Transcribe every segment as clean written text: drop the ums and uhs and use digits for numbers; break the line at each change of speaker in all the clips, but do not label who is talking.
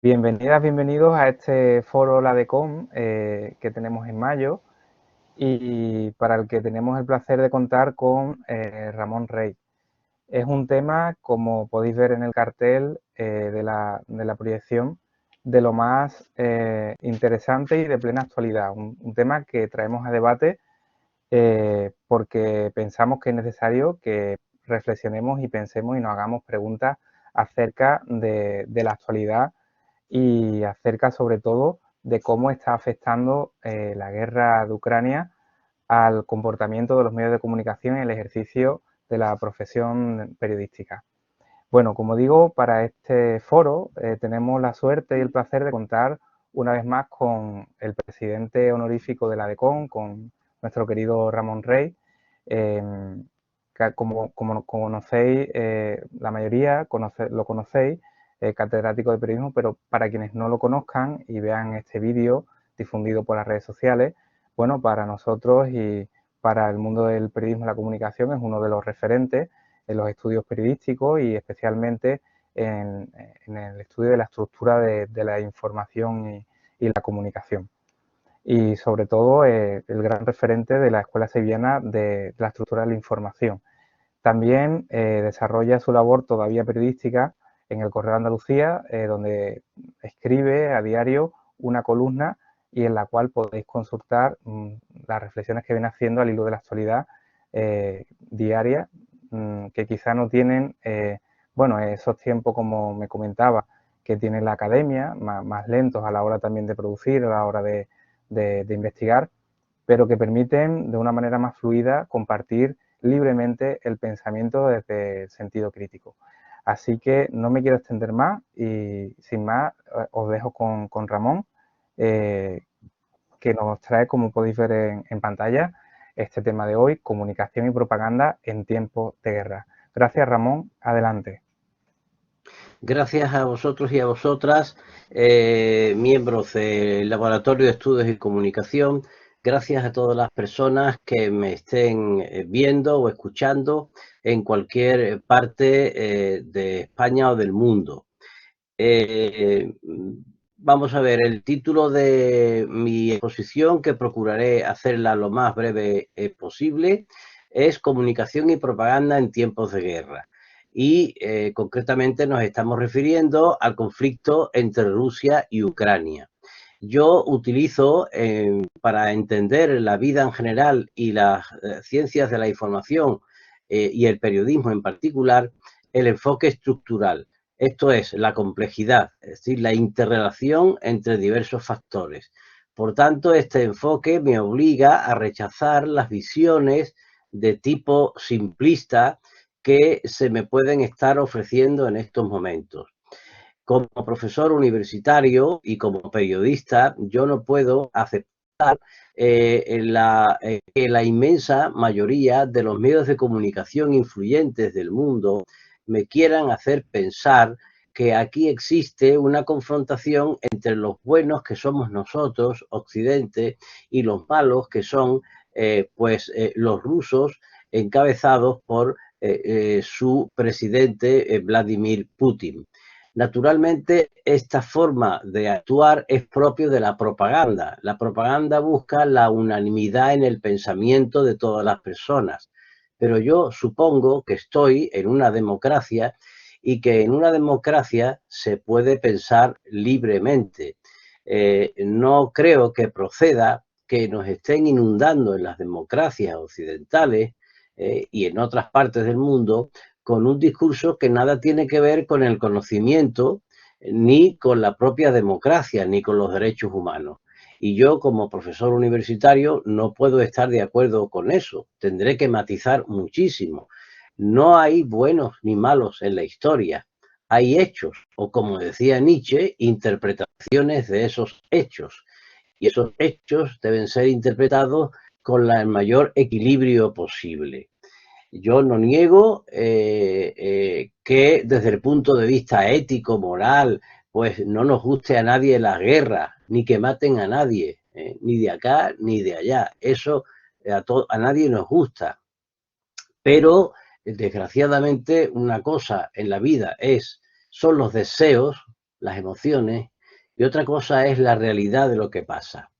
Bienvenidas, bienvenidos a este foro LADECOM que tenemos en mayo y para el que tenemos el placer de contar con Ramón Rey. Es un tema, como podéis ver en el cartel de la proyección, de lo más interesante y de plena actualidad. Un tema que traemos a debate porque pensamos que es necesario que reflexionemos y pensemos y nos hagamos preguntas acerca de la actualidad y acerca sobre todo de cómo está afectando la guerra de Ucrania al comportamiento de los medios de comunicación y el ejercicio de la profesión periodística. Bueno, como digo, para este foro tenemos la suerte y el placer de contar una vez más con el presidente honorífico de la ADECOM, con nuestro querido Ramón Rey. Eh, como conocéis, la mayoría lo conocéis, catedrático de periodismo, pero para quienes no lo conozcan y vean este vídeo difundido por las redes sociales, bueno, para nosotros y para el mundo del periodismo y la comunicación es uno de los referentes en los estudios periodísticos y especialmente en el estudio de la estructura de la información y la comunicación. Y sobre todo el gran referente de la Escuela Sevillana de la estructura de la información. También desarrolla su labor todavía periodística en el Correo de Andalucía, donde escribe a diario una columna y en la cual podéis consultar las reflexiones que viene haciendo al hilo de la actualidad diaria, que quizá no tienen, bueno, esos tiempos, como me comentaba, que tiene la academia, más lentos a la hora también de producir, a la hora de investigar, pero que permiten de una manera más fluida compartir libremente el pensamiento desde el sentido crítico. Así que no me quiero extender más y sin más os dejo con Ramón, eh, que nos trae, como podéis ver en pantalla, este tema de hoy, comunicación y propaganda en tiempos de guerra. Gracias, Ramón. Adelante.
Gracias a vosotros y a vosotras, miembros del Laboratorio de Estudios y Comunicación. Gracias a todas las personas que me estén viendo o escuchando en cualquier parte de España o del mundo. Vamos a ver, el título de mi exposición, que procuraré hacerla lo más breve posible, es Comunicación y propaganda en tiempos de guerra. Y concretamente nos estamos refiriendo al conflicto entre Rusia y Ucrania. Yo utilizo, para entender la vida en general y las ciencias de la información y el periodismo en particular, el enfoque estructural. Esto es la complejidad, es decir, la interrelación entre diversos factores. Por tanto, este enfoque me obliga a rechazar las visiones de tipo simplista que se me pueden estar ofreciendo en estos momentos. Como profesor universitario y como periodista, yo no puedo aceptar que la inmensa mayoría de los medios de comunicación influyentes del mundo me quieran hacer pensar que aquí existe una confrontación entre los buenos, que somos nosotros, Occidente, y los malos, que son los rusos, encabezados por su presidente Vladimir Putin. Naturalmente, esta forma de actuar es propio de la propaganda. La propaganda busca la unanimidad en el pensamiento de todas las personas. Pero yo supongo que estoy en una democracia y que en una democracia se puede pensar libremente. No creo que proceda que nos estén inundando en las democracias occidentales y en otras partes del mundo con un discurso que nada tiene que ver con el conocimiento, ni con la propia democracia, ni con los derechos humanos. Y yo, como profesor universitario, no puedo estar de acuerdo con eso. Tendré que matizar muchísimo. No hay buenos ni malos en la historia. Hay hechos, o como decía Nietzsche, interpretaciones de esos hechos. Y esos hechos deben ser interpretados con el mayor equilibrio posible. Yo no niego que desde el punto de vista ético, moral, pues no nos guste a nadie la guerra, ni que maten a nadie, ni de acá ni de allá. Eso a nadie nos gusta. Pero, desgraciadamente, una cosa en la vida son los deseos, las emociones, y otra cosa es la realidad de lo que pasa.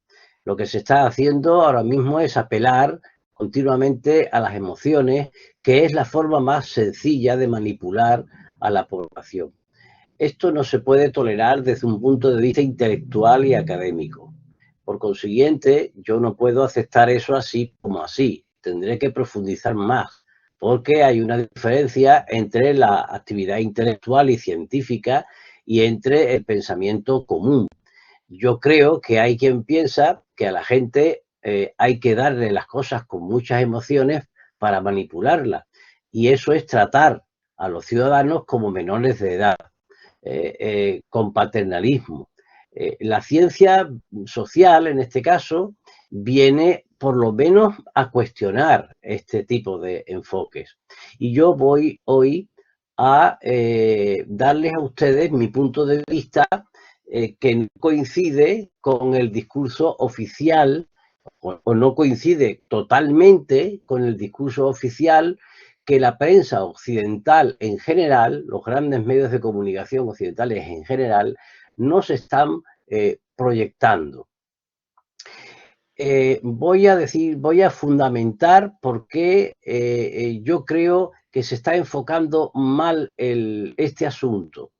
Lo que se está haciendo ahora mismo es apelar continuamente a las emociones, que es la forma más sencilla de manipular a la población. Esto no se puede tolerar desde un punto de vista intelectual y académico. Por consiguiente, yo no puedo aceptar eso así como así. Tendré que profundizar más, porque hay una diferencia entre la actividad intelectual y científica y entre el pensamiento común. Yo creo que hay quien piensa que a la gente hay que darle las cosas con muchas emociones para manipularlas. Y eso es tratar a los ciudadanos como menores de edad, con paternalismo. La ciencia social, en este caso, viene por lo menos a cuestionar este tipo de enfoques. Y yo voy hoy a darles a ustedes mi punto de vista, que no coincide con el discurso oficial o no coincide totalmente con el discurso oficial que la prensa occidental en general, los grandes medios de comunicación occidentales en general, no se están proyectando. Voy a fundamentar por qué yo creo que se está enfocando mal este asunto,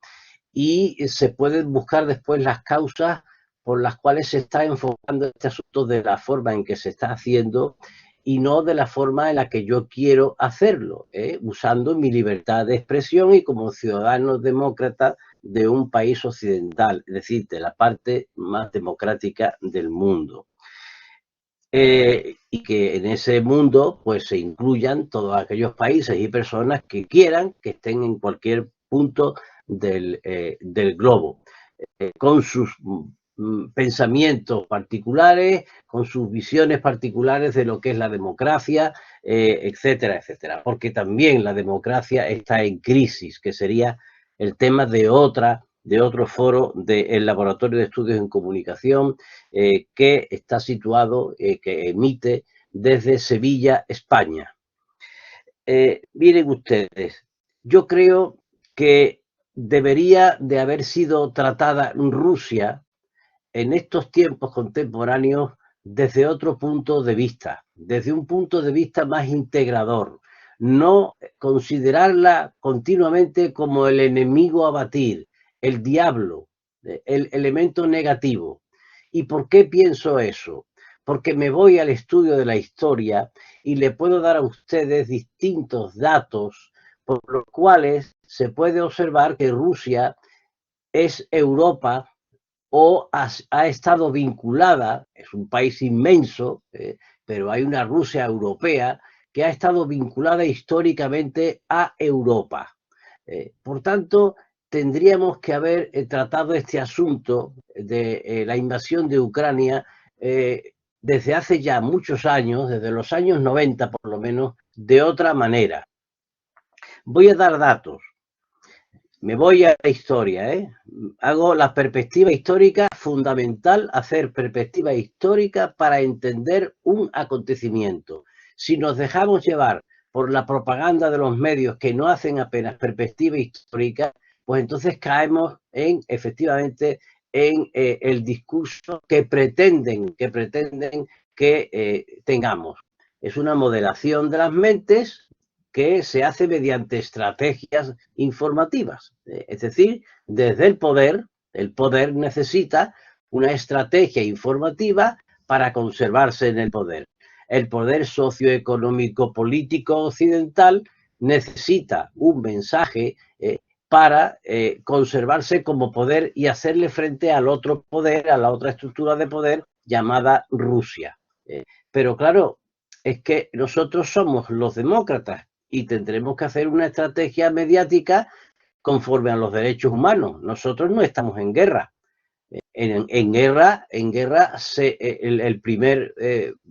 y se pueden buscar después las causas por las cuales se está enfocando este asunto de la forma en que se está haciendo y no de la forma en la que yo quiero hacerlo, usando mi libertad de expresión y como ciudadano demócrata de un país occidental, es decir, de la parte más democrática del mundo. Y que en ese mundo pues se incluyan todos aquellos países y personas que quieran que estén en cualquier punto del globo, con sus pensamientos particulares, con sus visiones particulares de lo que es la democracia, etcétera, etcétera. Porque también la democracia está en crisis, que sería el tema de otro foro del Laboratorio de Estudios en Comunicación, que está situado, que emite desde Sevilla, España. Miren ustedes, yo creo que debería de haber sido tratada Rusia en estos tiempos contemporáneos desde otro punto de vista, desde un punto de vista más integrador, no considerarla continuamente como el enemigo a batir, el diablo, el elemento negativo. ¿Y por qué pienso eso? Porque me voy al estudio de la historia y le puedo dar a ustedes distintos datos por los cuales se puede observar que Rusia es Europa o ha estado vinculada, es un país inmenso, pero hay una Rusia europea que ha estado vinculada históricamente a Europa. Por tanto, tendríamos que haber tratado este asunto de la invasión de Ucrania desde hace ya muchos años, desde los años 90 por lo menos, de otra manera. Voy a dar datos. Me voy a la historia, Hago la perspectiva histórica, fundamental hacer perspectiva histórica para entender un acontecimiento. Si nos dejamos llevar por la propaganda de los medios que no hacen apenas perspectiva histórica, pues entonces caemos efectivamente en el discurso que pretenden que tengamos. Es una modelación de las mentes que se hace mediante estrategias informativas. Es decir, desde el poder necesita una estrategia informativa para conservarse en el poder. El poder socioeconómico político occidental necesita un mensaje para conservarse como poder y hacerle frente al otro poder, a la otra estructura de poder llamada Rusia. Pero claro, es que nosotros somos los demócratas y tendremos que hacer una estrategia mediática conforme a los derechos humanos. Nosotros no estamos en guerra. En guerra,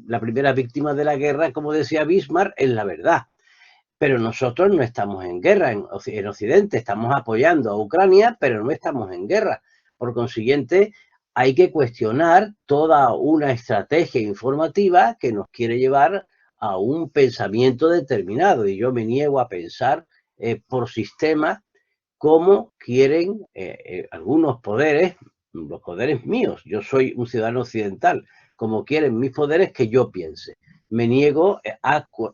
la primera víctima de la guerra, como decía Bismarck, es la verdad. Pero nosotros no estamos en guerra en Occidente, estamos apoyando a Ucrania, pero no estamos en guerra. Por consiguiente, hay que cuestionar toda una estrategia informativa que nos quiere llevar a un pensamiento determinado. Y yo me niego a pensar por sistemas cómo quieren algunos poderes, los poderes míos, yo soy un ciudadano occidental, como quieren mis poderes que yo piense. Me niego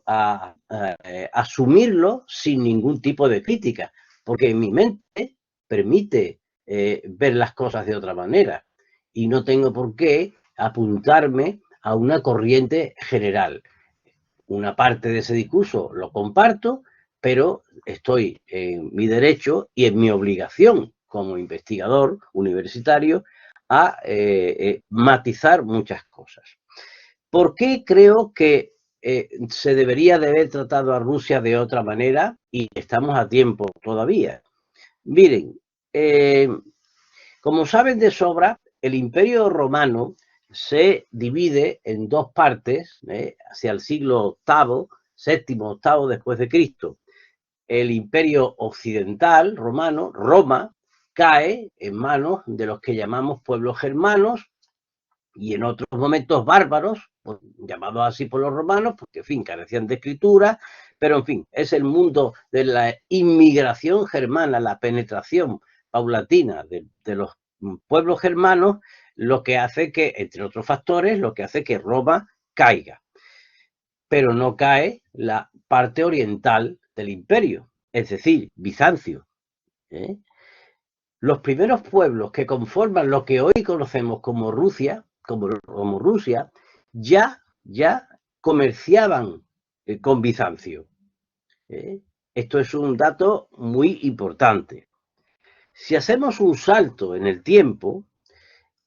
a asumirlo sin ningún tipo de crítica, porque mi mente permite ver las cosas de otra manera y no tengo por qué apuntarme a una corriente general. Una parte de ese discurso lo comparto, pero estoy en mi derecho y en mi obligación como investigador universitario a matizar muchas cosas. ¿Por qué creo que se debería de haber tratado a Rusia de otra manera y estamos a tiempo todavía? Miren, como saben de sobra, el Imperio Romano se divide en dos partes, hacia el siglo VIII, séptimo, octavo después de Cristo. El Imperio Occidental Romano, Roma, cae en manos de los que llamamos pueblos germanos y en otros momentos bárbaros, pues, llamados así por los romanos, porque, en fin, carecían de escritura, pero, en fin, es el mundo de la inmigración germana, la penetración paulatina de los pueblos germanos, lo que hace que, entre otros factores, lo que hace que Roma caiga. Pero no cae la parte oriental del imperio, es decir, Bizancio. Los primeros pueblos que conforman lo que hoy conocemos como Rusia, como Rusia, ya comerciaban con Bizancio. Esto es un dato muy importante. Si hacemos un salto en el tiempo,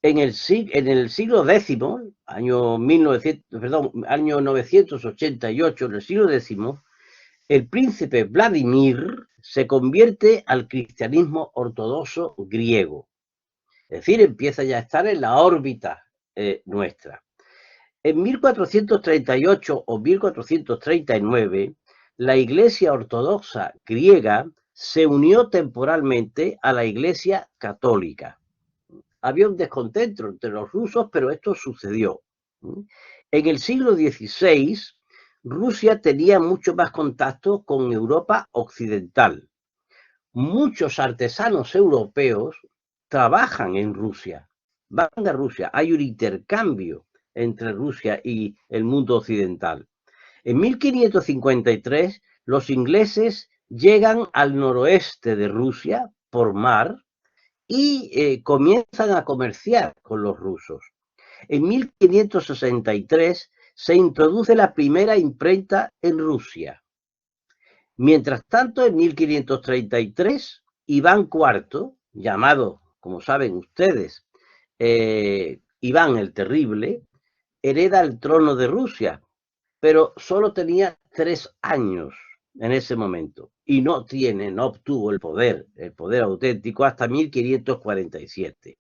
en el siglo X, año 988, en el siglo X, el príncipe Vladimir se convierte al cristianismo ortodoxo griego. Es decir, empieza ya a estar en la órbita nuestra. En 1438 o 1439, la Iglesia ortodoxa griega se unió temporalmente a la Iglesia católica. Había un descontento entre los rusos, pero esto sucedió. En el siglo XVI, Rusia tenía mucho más contacto con Europa occidental. Muchos artesanos europeos trabajan en Rusia, van a Rusia, hay un intercambio entre Rusia y el mundo occidental. En 1553, los ingleses llegan al noroeste de Rusia por mar y comienzan a comerciar con los rusos. En 1563 se introduce la primera imprenta en Rusia. Mientras tanto, en 1533, Iván IV, llamado, como saben ustedes, Iván el Terrible, hereda el trono de Rusia, pero solo tenía 3 años en ese momento y no obtuvo el poder auténtico hasta 1547.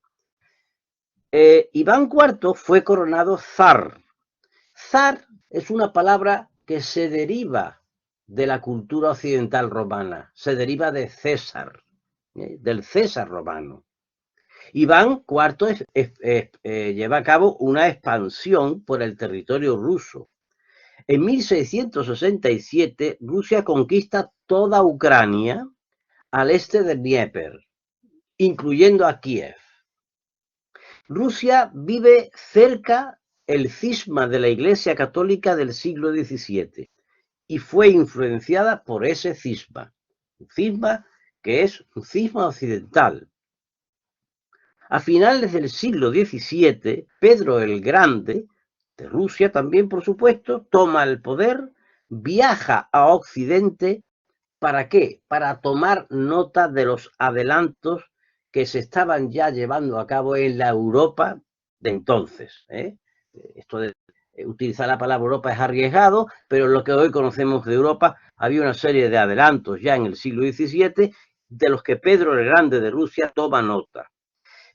Iván IV fue coronado zar. Zar es una palabra que se deriva de la cultura occidental romana, se deriva de César, del César romano. Iván IV lleva a cabo una expansión por el territorio ruso. En 1667, Rusia conquista toda Ucrania al este de Dnieper, incluyendo a Kiev. Rusia vive cerca el cisma de la Iglesia Católica del siglo XVII y fue influenciada por ese cisma, un cisma que es un cisma occidental. A finales del siglo XVII, Pedro el Grande, de Rusia también por supuesto, toma el poder, viaja a Occidente. ¿Para qué? Para tomar nota de los adelantos que se estaban ya llevando a cabo en la Europa de entonces. Esto de utilizar la palabra Europa es arriesgado, pero lo que hoy conocemos de Europa, había una serie de adelantos ya en el siglo XVII de los que Pedro el Grande de Rusia toma nota.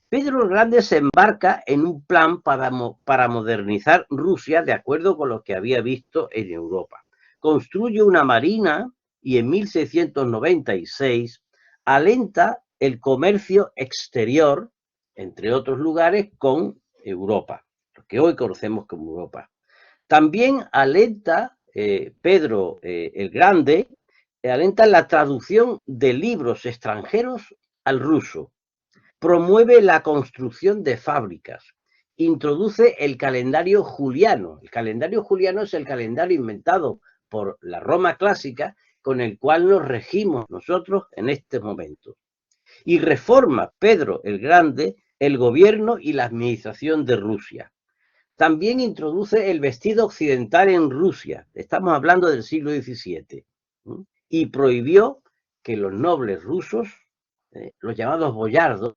Pedro el Grande se embarca en un plan para modernizar Rusia de acuerdo con lo que había visto en Europa. Construye una marina y en 1696 alenta el comercio exterior, entre otros lugares, con Europa, lo que hoy conocemos como Europa. También alenta Pedro el Grande alenta la traducción de libros extranjeros al ruso, promueve la construcción de fábricas, introduce el calendario juliano. El calendario juliano es el calendario inventado por la Roma clásica con el cual nos regimos nosotros en este momento. Y reforma Pedro el Grande el gobierno y la administración de Rusia. También introduce el vestido occidental en Rusia, estamos hablando del siglo XVII, y prohibió que los nobles rusos, los llamados boyardos,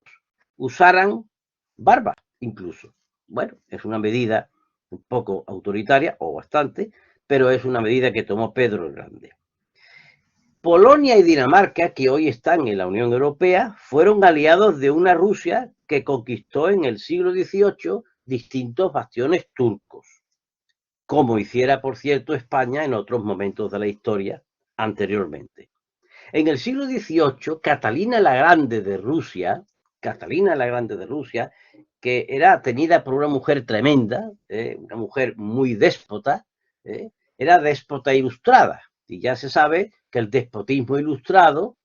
usaran barba incluso. Bueno, es una medida un poco autoritaria, o bastante, pero es una medida que tomó Pedro el Grande. Polonia y Dinamarca, que hoy están en la Unión Europea, fueron aliados de una Rusia que conquistó en el siglo XVIII distintos bastiones turcos, como hiciera, por cierto, España en otros momentos de la historia anteriormente. En el siglo XVIII, Catalina la Grande de Rusia, que era tenida por una mujer tremenda, una mujer muy déspota, era déspota ilustrada. Y ya se sabe que el despotismo ilustrado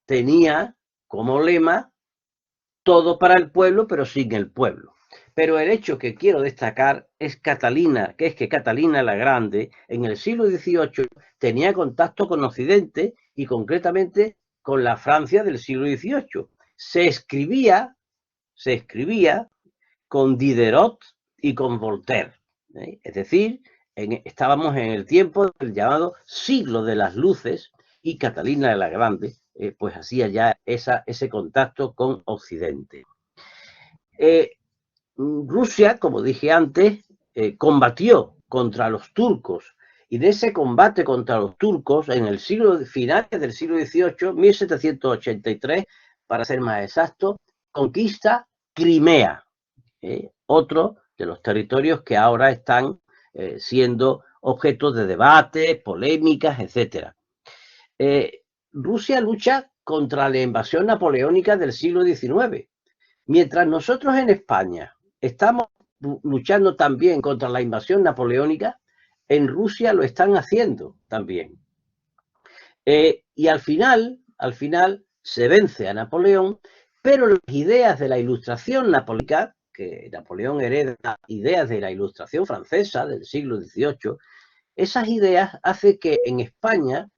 tenía como lema todo para el pueblo, pero sin el pueblo. Pero el hecho que quiero destacar es que Catalina la Grande en el siglo XVIII tenía contacto con Occidente y concretamente con la Francia del siglo XVIII. Se escribía con Diderot y con Voltaire. Es decir, estábamos en el tiempo del llamado siglo de las luces y Catalina la Grande pues hacía ya ese contacto con Occidente. Rusia, como dije antes, combatió contra los turcos y de ese combate contra los turcos en el finales del siglo XVIII, 1783, para ser más exacto, conquista Crimea, otro de los territorios que ahora están siendo objeto de debate, polémicas, etc. Rusia lucha contra la invasión napoleónica del siglo XIX. Mientras nosotros en España estamos luchando también contra la invasión napoleónica, en Rusia lo están haciendo también. Y al final se vence a Napoleón, pero las ideas de la Ilustración napoleónica, que Napoleón hereda ideas de la Ilustración francesa del siglo XVIII, esas ideas hacen que en España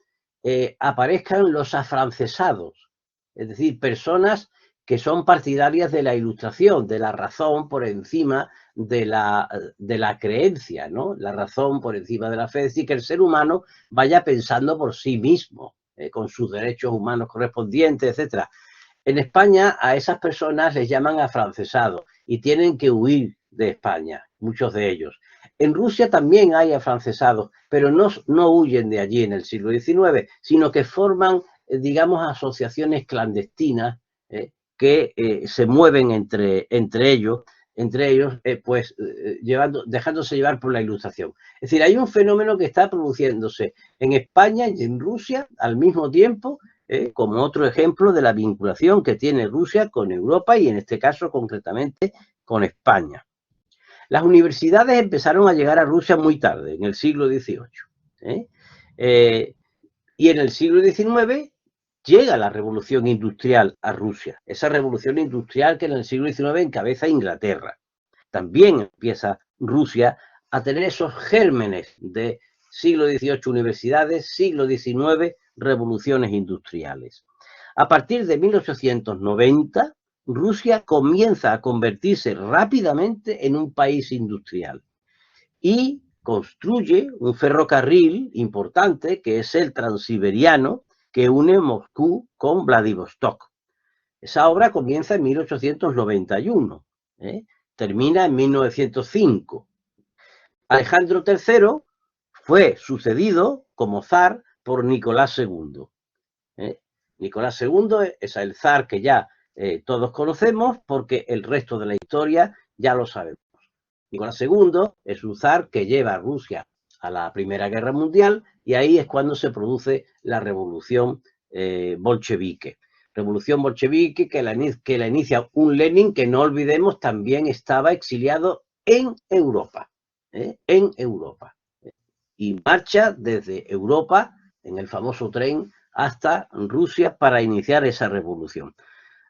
aparezcan los afrancesados, es decir, personas que son partidarias de la Ilustración, de la razón por encima de la creencia, ¿no? La razón por encima de la fe, es decir, que el ser humano vaya pensando por sí mismo, con sus derechos humanos correspondientes, etc. En España a esas personas les llaman afrancesados y tienen que huir de España, muchos de ellos. En Rusia también hay afrancesados, pero no huyen de allí en el siglo XIX, sino que forman, digamos, asociaciones clandestinas que se mueven entre ellos, dejándose llevar por la Ilustración. Es decir, hay un fenómeno que está produciéndose en España y en Rusia al mismo tiempo, como otro ejemplo de la vinculación que tiene Rusia con Europa y en este caso concretamente con España. Las universidades empezaron a llegar a Rusia muy tarde, en el siglo XVIII. Y en el siglo XIX llega la revolución industrial a Rusia, esa revolución industrial que en el siglo XIX encabeza Inglaterra. También empieza Rusia a tener esos gérmenes de siglo XVIII universidades, siglo XIX revoluciones industriales. A partir de 1890, Rusia comienza a convertirse rápidamente en un país industrial y construye un ferrocarril importante que es el Transiberiano, que une Moscú con Vladivostok. Esa obra comienza en 1891, termina en 1905. Alejandro III fue sucedido como zar por Nicolás II. Nicolás II es el zar que ya todos conocemos porque el resto de la historia ya lo sabemos. Nicolás II es un zar que lleva a Rusia a la Primera Guerra Mundial y ahí es cuando se produce la revolución bolchevique. Revolución bolchevique que la inicia un Lenin que no olvidemos también estaba exiliado en Europa. Y marcha desde Europa en el famoso tren hasta Rusia para iniciar esa revolución.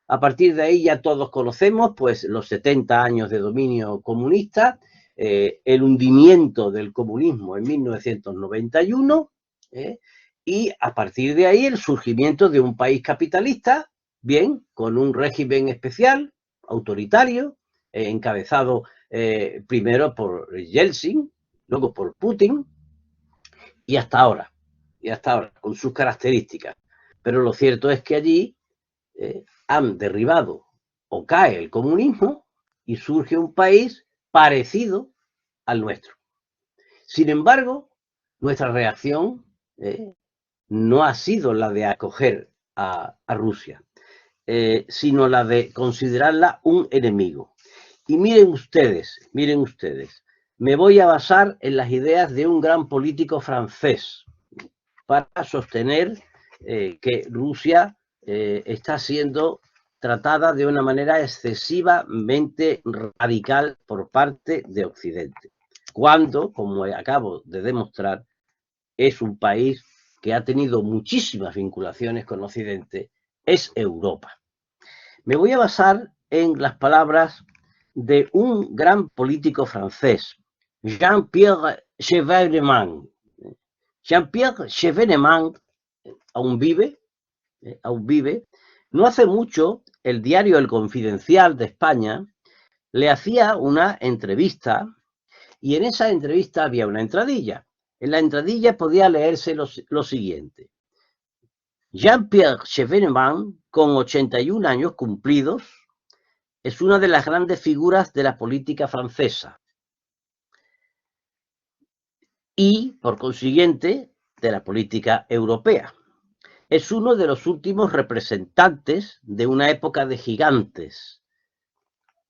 A partir de ahí ya todos conocemos pues los 70 años de dominio comunista, el hundimiento del comunismo en 1991, y a partir de ahí el surgimiento de un país capitalista, bien, con un régimen especial, autoritario, encabezado primero por Yeltsin, luego por Putin, y hasta ahora, con sus características. Pero lo cierto es que allí han derribado o cae el comunismo y surge un país parecido al nuestro. Sin embargo, nuestra reacción no ha sido la de acoger a Rusia, sino la de considerarla un enemigo. Y miren ustedes, me voy a basar en las ideas de un gran político francés para sostener que Rusia está siendo tratada de una manera excesivamente radical por parte de Occidente, cuando, como acabo de demostrar, es un país que ha tenido muchísimas vinculaciones con Occidente, es Europa. Me voy a basar en las palabras de un gran político francés, Jean-Pierre Chevènement. Jean-Pierre Chevènement aún vive. No hace mucho, el diario El Confidencial de España le hacía una entrevista y en esa entrevista había una entradilla. En la entradilla podía leerse lo siguiente. Jean-Pierre Chevènement, con 81 años cumplidos, es una de las grandes figuras de la política francesa y, por consiguiente, de la política europea. Es uno de los últimos representantes de una época de gigantes,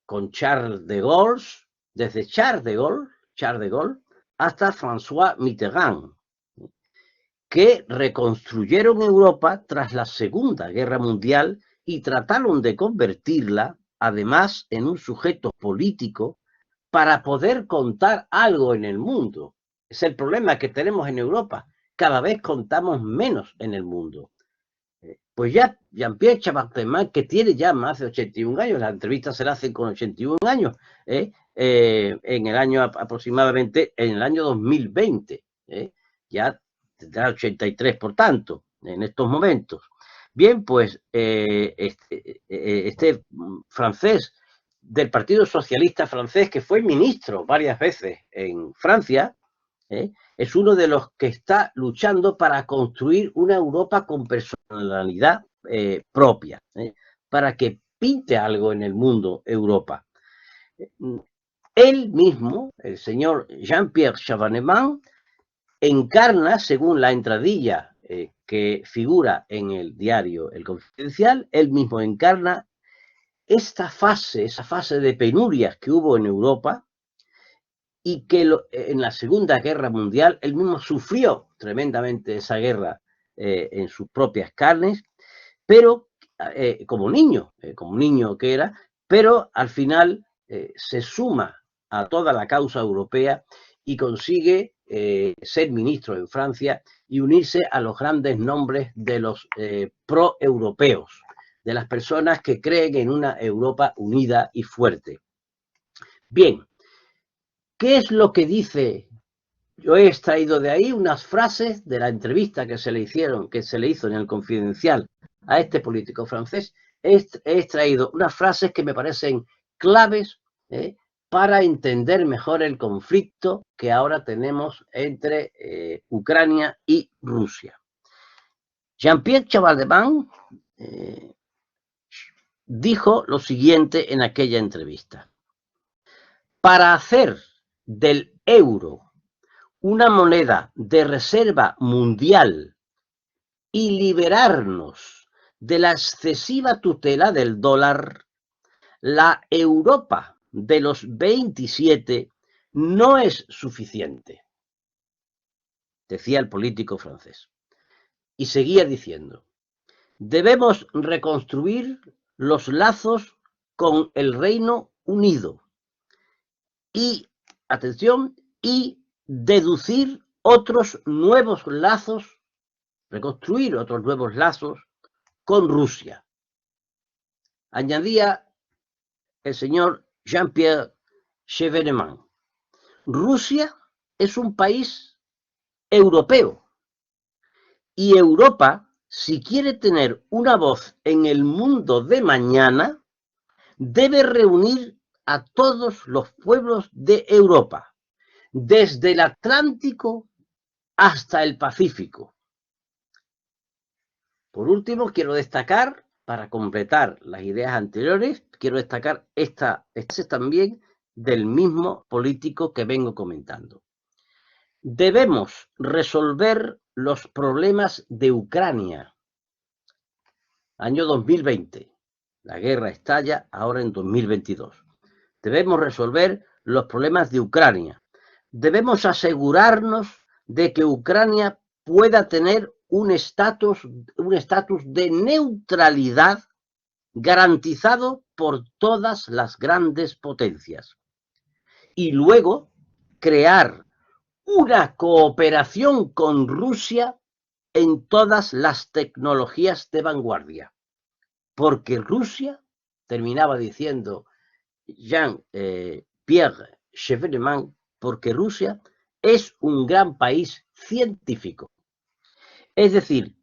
con Charles de Gaulle, desde Charles de Gaulle hasta François Mitterrand, que reconstruyeron Europa tras la Segunda Guerra Mundial y trataron de convertirla, además, en un sujeto político para poder contar algo en el mundo. Es el problema que tenemos en Europa. Cada vez contamos menos en el mundo. Pues ya Jean-Pierre Chevènement, que tiene ya más de 81 años, las entrevistas se las hacen con 81 años, en el año aproximadamente, en el año 2020, ya tendrá 83, por tanto, en estos momentos. Bien, pues este francés del Partido Socialista francés, que fue ministro varias veces en Francia, es uno de los que está luchando para construir una Europa con personalidad propia, para que pinte algo en el mundo Europa. Él mismo, el señor Jean-Pierre Chevènement, encarna, según la entradilla que figura en el diario El Confidencial, él mismo encarna esa fase de penurias que hubo en Europa, y que en la Segunda Guerra Mundial él mismo sufrió tremendamente esa guerra en sus propias carnes, pero como niño que era, pero al final se suma a toda la causa europea y consigue ser ministro en Francia y unirse a los grandes nombres de los pro-europeos, de las personas que creen en una Europa unida y fuerte. Bien, ¿qué es lo que dice? Yo he extraído de ahí unas frases de la entrevista que se le hizo en El Confidencial a este político francés. He extraído unas frases que me parecen claves para entender mejor el conflicto que ahora tenemos entre Ucrania y Rusia. Jean-Pierre Chevènement dijo lo siguiente en aquella entrevista. Para hacer del euro una moneda de reserva mundial y liberarnos de la excesiva tutela del dólar, la Europa de los 27 no es suficiente, decía el político francés. Y seguía diciendo, debemos reconstruir los lazos con el Reino Unido y, atención, y deducir otros nuevos lazos reconstruir otros nuevos lazos con Rusia. Añadía el señor Jean-Pierre Chevènement: Rusia es un país europeo y Europa, si quiere tener una voz en el mundo de mañana, debe reunir a todos los pueblos de Europa, desde el Atlántico hasta el Pacífico. Por último, quiero destacar, para completar las ideas anteriores, quiero destacar esta también del mismo político que vengo comentando. Debemos resolver los problemas de Ucrania. Año 2020. La guerra estalla ahora en 2022. Debemos resolver los problemas de Ucrania. Debemos asegurarnos de que Ucrania pueda tener un estatus de neutralidad garantizado por todas las grandes potencias. Y luego crear una cooperación con Rusia en todas las tecnologías de vanguardia. Porque Rusia, terminaba diciendo Jean-Pierre Chevènement, porque Rusia es un gran país científico. Es decir,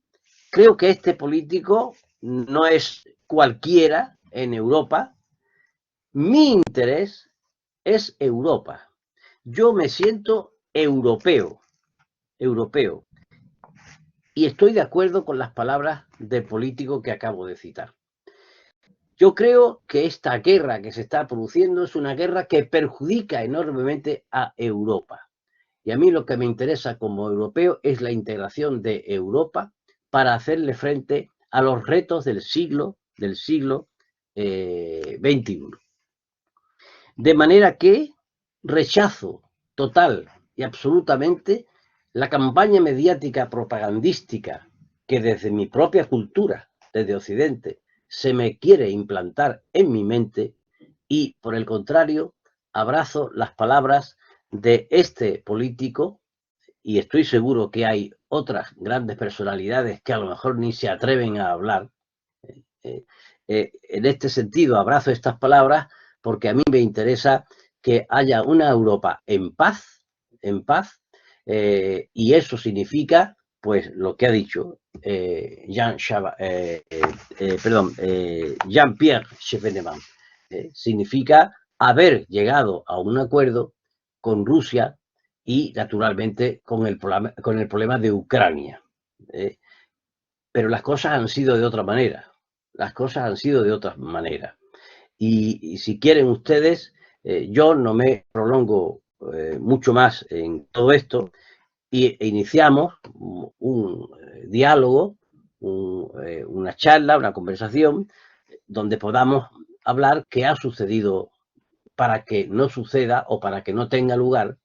creo que este político no es cualquiera en Europa. Mi interés es Europa. Yo me siento europeo. Y estoy de acuerdo con las palabras del político que acabo de citar. Yo creo que esta guerra que se está produciendo es una guerra que perjudica enormemente a Europa. Y a mí lo que me interesa como europeo es la integración de Europa para hacerle frente a los retos del siglo XXI. De manera que rechazo total y absolutamente la campaña mediática propagandística que desde mi propia cultura, desde Occidente, se me quiere implantar en mi mente, y por el contrario abrazo las palabras de este político, y estoy seguro que hay otras grandes personalidades que a lo mejor ni se atreven a hablar. En este sentido abrazo estas palabras porque a mí me interesa que haya una Europa en paz, y eso significa, pues, lo que ha dicho Jean-Pierre Chevènement. Significa haber llegado a un acuerdo con Rusia y, naturalmente, con el problema de Ucrania. Pero las cosas han sido de otra manera. Y si quieren ustedes, yo no me prolongo mucho más en todo esto, e iniciamos un diálogo, una charla, una conversación, donde podamos hablar qué ha sucedido para que no suceda o para que no tenga lugar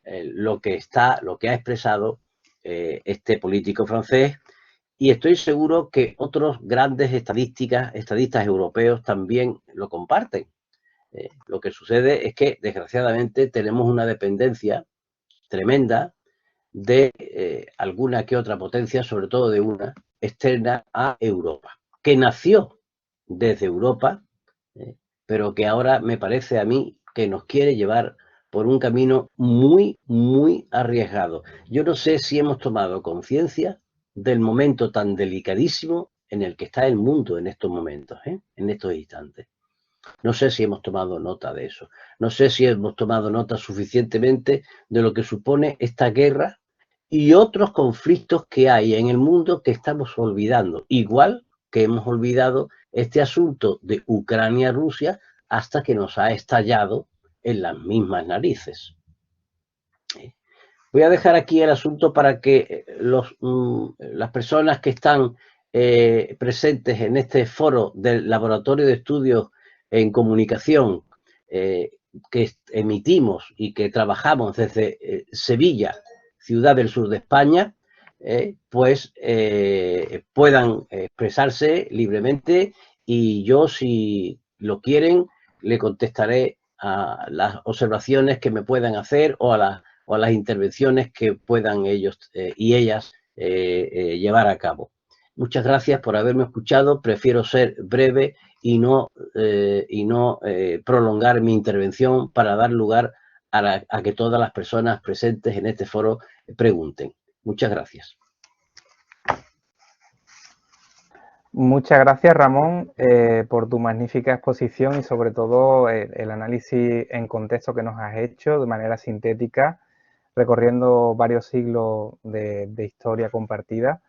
lo que ha expresado este político francés. Y estoy seguro que otros grandes estadistas europeos también lo comparten. Lo que sucede es que, desgraciadamente, tenemos una dependencia tremenda de alguna que otra potencia, sobre todo de una externa a Europa, que nació desde Europa, pero que ahora me parece a mí que nos quiere llevar por un camino muy, muy arriesgado. Yo no sé si hemos tomado conciencia del momento tan delicadísimo en el que está el mundo en estos momentos, en estos instantes. No sé si hemos tomado nota de eso. No sé si hemos tomado nota suficientemente de lo que supone esta guerra y otros conflictos que hay en el mundo que estamos olvidando. Igual que hemos olvidado este asunto de Ucrania-Rusia hasta que nos ha estallado en las mismas narices. Voy a dejar aquí el asunto para que las personas que están presentes en este foro del Laboratorio de Estudios en Comunicación que emitimos y que trabajamos desde Sevilla, ciudad del sur de España, pues puedan expresarse libremente, y yo, si lo quieren, le contestaré a las observaciones que me puedan hacer o a las intervenciones que puedan ellos y ellas llevar a cabo. Muchas gracias por haberme escuchado. Prefiero ser breve y no prolongar mi intervención para dar lugar a que todas las personas presentes en este foro pregunten. Muchas gracias.
Muchas gracias, Ramón, por tu magnífica exposición y sobre todo el análisis en contexto que nos has hecho de manera sintética, recorriendo varios siglos de historia compartida,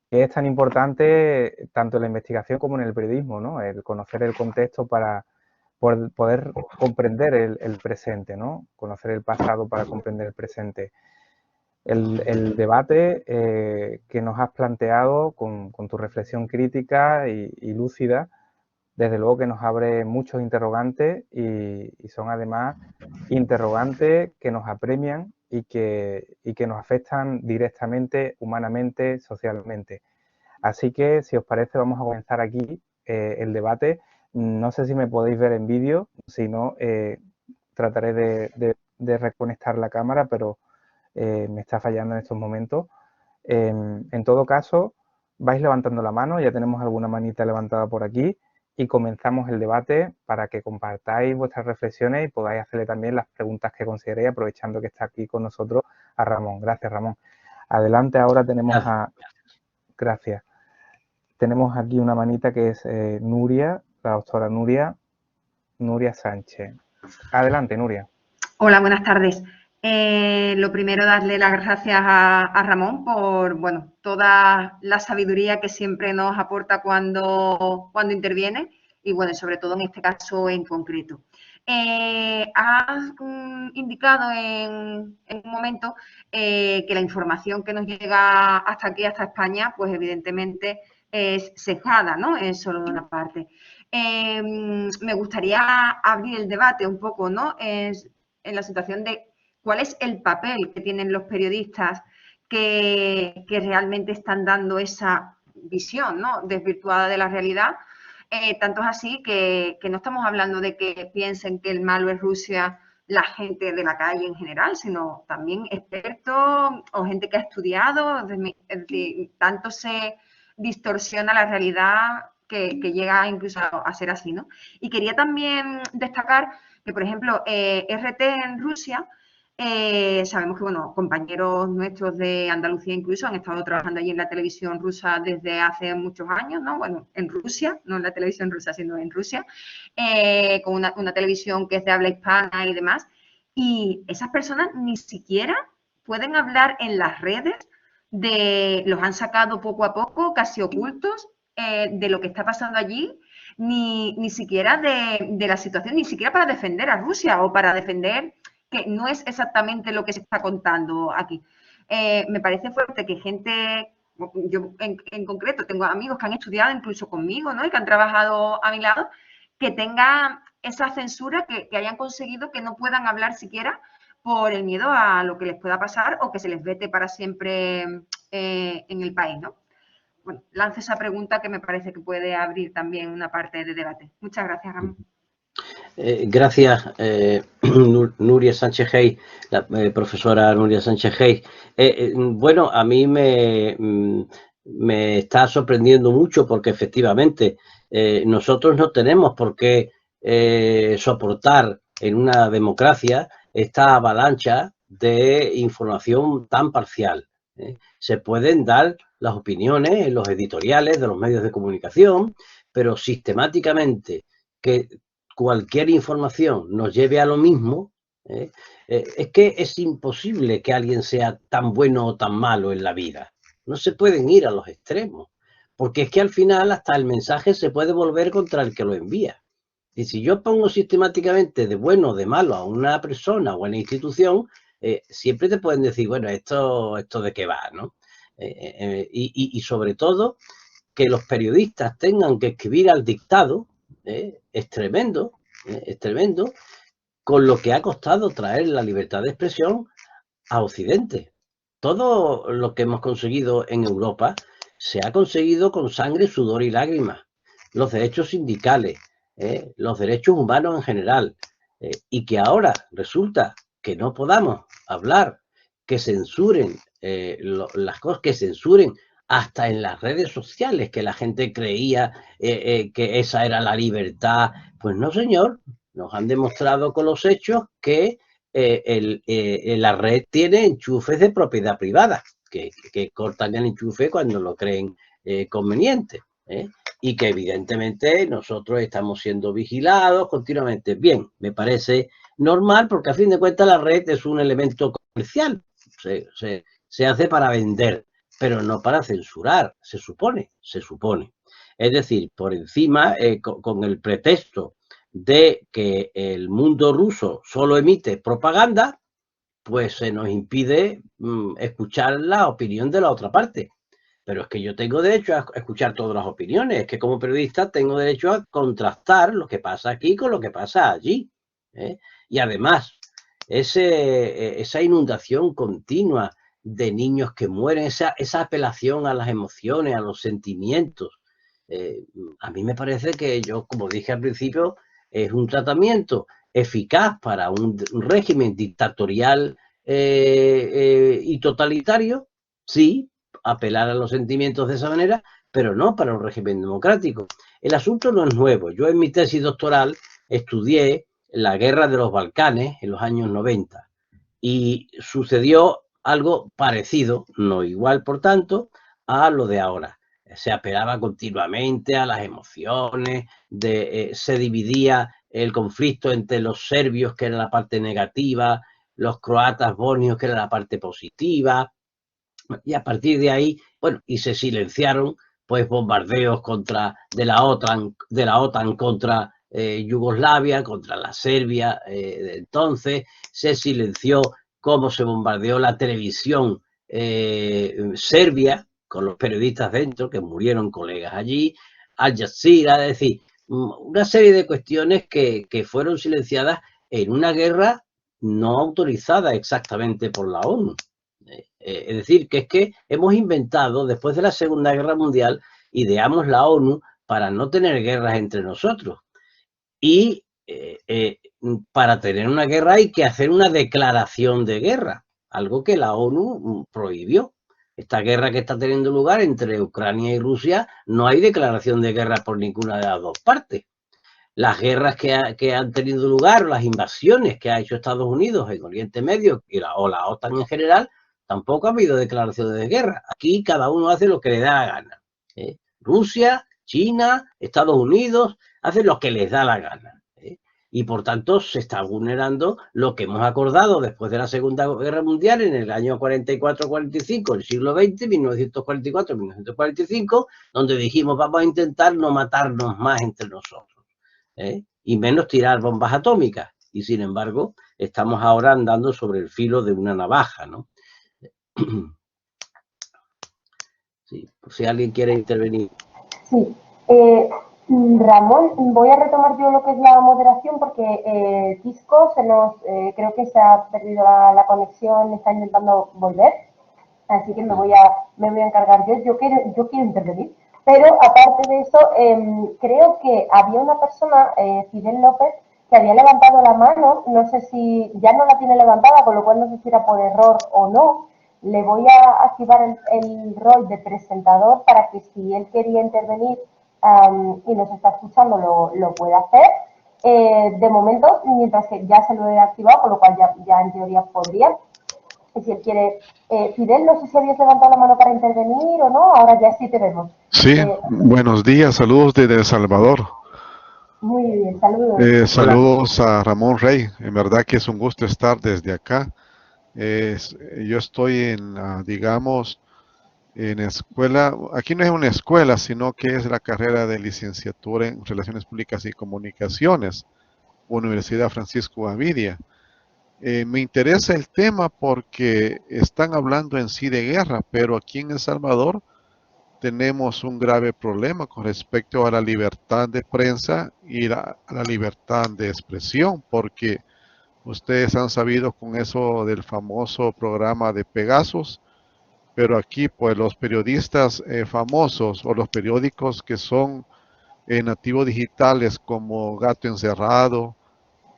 que es tan importante tanto en la investigación como en el periodismo, ¿no? El conocer el contexto para poder comprender el presente, ¿no? Conocer el pasado para comprender el presente. El debate que nos has planteado con tu reflexión crítica y lúcida, desde luego que nos abre muchos interrogantes y son además interrogantes que nos apremian y que nos afectan directamente, humanamente, socialmente. Así que, si os parece, vamos a comenzar aquí el debate. No sé si me podéis ver en vídeo, si no, trataré de reconectar la cámara, pero me está fallando en estos momentos. En todo caso, vais levantando la mano, ya tenemos alguna manita levantada por aquí y comenzamos el debate para que compartáis vuestras reflexiones y podáis hacerle también las preguntas que consideréis, aprovechando que está aquí con nosotros a Ramón. Gracias, Ramón. Adelante, ahora tenemos a... Gracias. Tenemos aquí una manita que es Nuria, la doctora Nuria Sánchez. Adelante, Nuria.
Hola, buenas tardes. Lo primero, darle las gracias a Ramón por, bueno, toda la sabiduría que siempre nos aporta cuando interviene y, bueno, sobre todo en este caso en concreto. Has indicado en un momento que la información que nos llega hasta aquí, hasta España, pues evidentemente es sesgada, ¿no? Es solo de una parte. Me gustaría abrir el debate un poco, ¿no? En la situación de cuál es el papel que tienen los periodistas que realmente están dando esa visión, ¿no? Desvirtuada de la realidad. Tanto es así que no estamos hablando de que piensen que el malo es Rusia la gente de la calle en general, sino también expertos o gente que ha estudiado. Es decir, tanto se distorsiona la realidad que llega incluso a ser así, ¿no? Y quería también destacar que, por ejemplo, RT en Rusia, sabemos que, bueno, compañeros nuestros de Andalucía incluso han estado trabajando allí en la televisión rusa desde hace muchos años, ¿no? Bueno, en Rusia, no en la televisión rusa, sino en Rusia, con una televisión que es de habla hispana y demás. Y esas personas ni siquiera pueden hablar en las redes los han sacado poco a poco, casi ocultos, de lo que está pasando allí, ni siquiera de la situación, ni siquiera para defender a Rusia o para defender que no es exactamente lo que se está contando aquí. Me parece fuerte que gente, yo en concreto tengo amigos que han estudiado incluso conmigo, ¿no? Y que han trabajado a mi lado, que tengan esa censura, que hayan conseguido que no puedan hablar siquiera por el miedo a lo que les pueda pasar o que se les vete para siempre en el país, ¿no? Bueno, lanzo esa pregunta que me parece que puede abrir también una parte de debate. Muchas gracias, Ramón.
Gracias, Nuria Sánchez Hey, la profesora Nuria Sánchez Hey. Bueno, a mí me está sorprendiendo mucho porque efectivamente nosotros no tenemos por qué soportar en una democracia esta avalancha de información tan parcial. Se pueden dar las opiniones en los editoriales de los medios de comunicación, pero sistemáticamente que cualquier información nos lleve a lo mismo, es que es imposible que alguien sea tan bueno o tan malo en la vida. No se pueden ir a los extremos, porque es que al final hasta el mensaje se puede volver contra el que lo envía. Y si yo pongo sistemáticamente de bueno o de malo a una persona o a una institución, siempre te pueden decir, bueno, esto de qué va, ¿no? Y sobre todo, que los periodistas tengan que escribir al dictado, es tremendo, con lo que ha costado traer la libertad de expresión a Occidente. Todo lo que hemos conseguido en Europa se ha conseguido con sangre, sudor y lágrimas. Los derechos sindicales, los derechos humanos en general, y que ahora resulta que no podamos hablar que censuren las cosas, que censuren hasta en las redes sociales, que la gente creía que esa era la libertad. Pues no, señor, nos han demostrado con los hechos que la red tiene enchufes de propiedad privada, que cortan el enchufe cuando lo creen conveniente, y que evidentemente nosotros estamos siendo vigilados continuamente. Bien, me parece normal, porque a fin de cuentas la red es un elemento comercial, se hace para vender, pero no para censurar, se supone. Es decir, por encima, con el pretexto de que el mundo ruso solo emite propaganda, pues se nos impide escuchar la opinión de la otra parte. Pero es que yo tengo derecho a escuchar todas las opiniones, es que como periodista tengo derecho a contrastar lo que pasa aquí con lo que pasa allí. Y además, esa inundación continua de niños que mueren, esa apelación a las emociones, a los sentimientos, a mí me parece que yo, como dije al principio, es un tratamiento eficaz para un régimen dictatorial y totalitario, sí, apelar a los sentimientos de esa manera, pero no para un régimen democrático. El asunto no es nuevo. Yo en mi tesis doctoral estudié la guerra de los Balcanes en los años 90 y sucedió algo parecido, no igual por tanto, a lo de ahora. Se apelaba continuamente a las emociones, se dividía el conflicto entre los serbios, que era la parte negativa, los croatas bosnios, que era la parte positiva, y a partir de ahí, bueno, y se silenciaron pues bombardeos de la OTAN contra Yugoslavia, contra la Serbia de entonces, se silenció cómo se bombardeó la televisión serbia, con los periodistas dentro, que murieron colegas allí, Al Jazeera, es decir, una serie de cuestiones que fueron silenciadas en una guerra no autorizada exactamente por la ONU. Es decir, que es que hemos inventado, después de la Segunda Guerra Mundial, ideamos la ONU para no tener guerras entre nosotros. Y para tener una guerra hay que hacer una declaración de guerra, algo que la ONU prohibió. Esta guerra que está teniendo lugar entre Ucrania y Rusia, no hay declaración de guerra por ninguna de las dos partes. Las guerras que han tenido lugar, las invasiones que ha hecho Estados Unidos en Oriente Medio o la OTAN en general, tampoco ha habido declaraciones de guerra. Aquí cada uno hace lo que le da la gana. Rusia, China, Estados Unidos, hacen lo que les da la gana. Y por tanto se está vulnerando lo que hemos acordado después de la Segunda Guerra Mundial en el año 44-45, el siglo XX, 1944-1945, donde dijimos vamos a intentar no matarnos más entre nosotros. Y menos tirar bombas atómicas. Y sin embargo, estamos ahora andando sobre el filo de una navaja, ¿no? Sí, por si alguien quiere intervenir.
Sí. Ramón, voy a retomar yo lo que es la moderación porque Cisco creo que se ha perdido la conexión, está intentando volver, así que me voy a encargar yo. Yo quiero intervenir, pero aparte de eso, creo que había una persona, Fidel López, que había levantado la mano, no sé si ya no la tiene levantada, con lo cual no sé si era por error o no. Le voy a activar el rol de presentador para que si él quería intervenir y nos está escuchando lo puede hacer. De momento, mientras que ya se lo he activado, con lo cual ya en teoría podría. Y si él quiere, Fidel, no sé si habías levantado la mano para intervenir o no, ahora ya sí te vemos.
Sí, buenos días, saludos desde El Salvador.
Muy bien, saludos.
Saludos a Ramón Rey, en verdad que es un gusto estar desde acá. Yo estoy digamos, en escuela, aquí no es una escuela, sino que es la carrera de licenciatura en Relaciones Públicas y Comunicaciones, Universidad Francisco Gavidia. Me interesa el tema porque están hablando en sí de guerra, pero aquí en El Salvador tenemos un grave problema con respecto a la libertad de prensa y a la libertad de expresión, porque ustedes han sabido con eso del famoso programa de Pegasus, pero aquí pues los periodistas famosos o los periódicos que son nativos digitales como Gato Encerrado,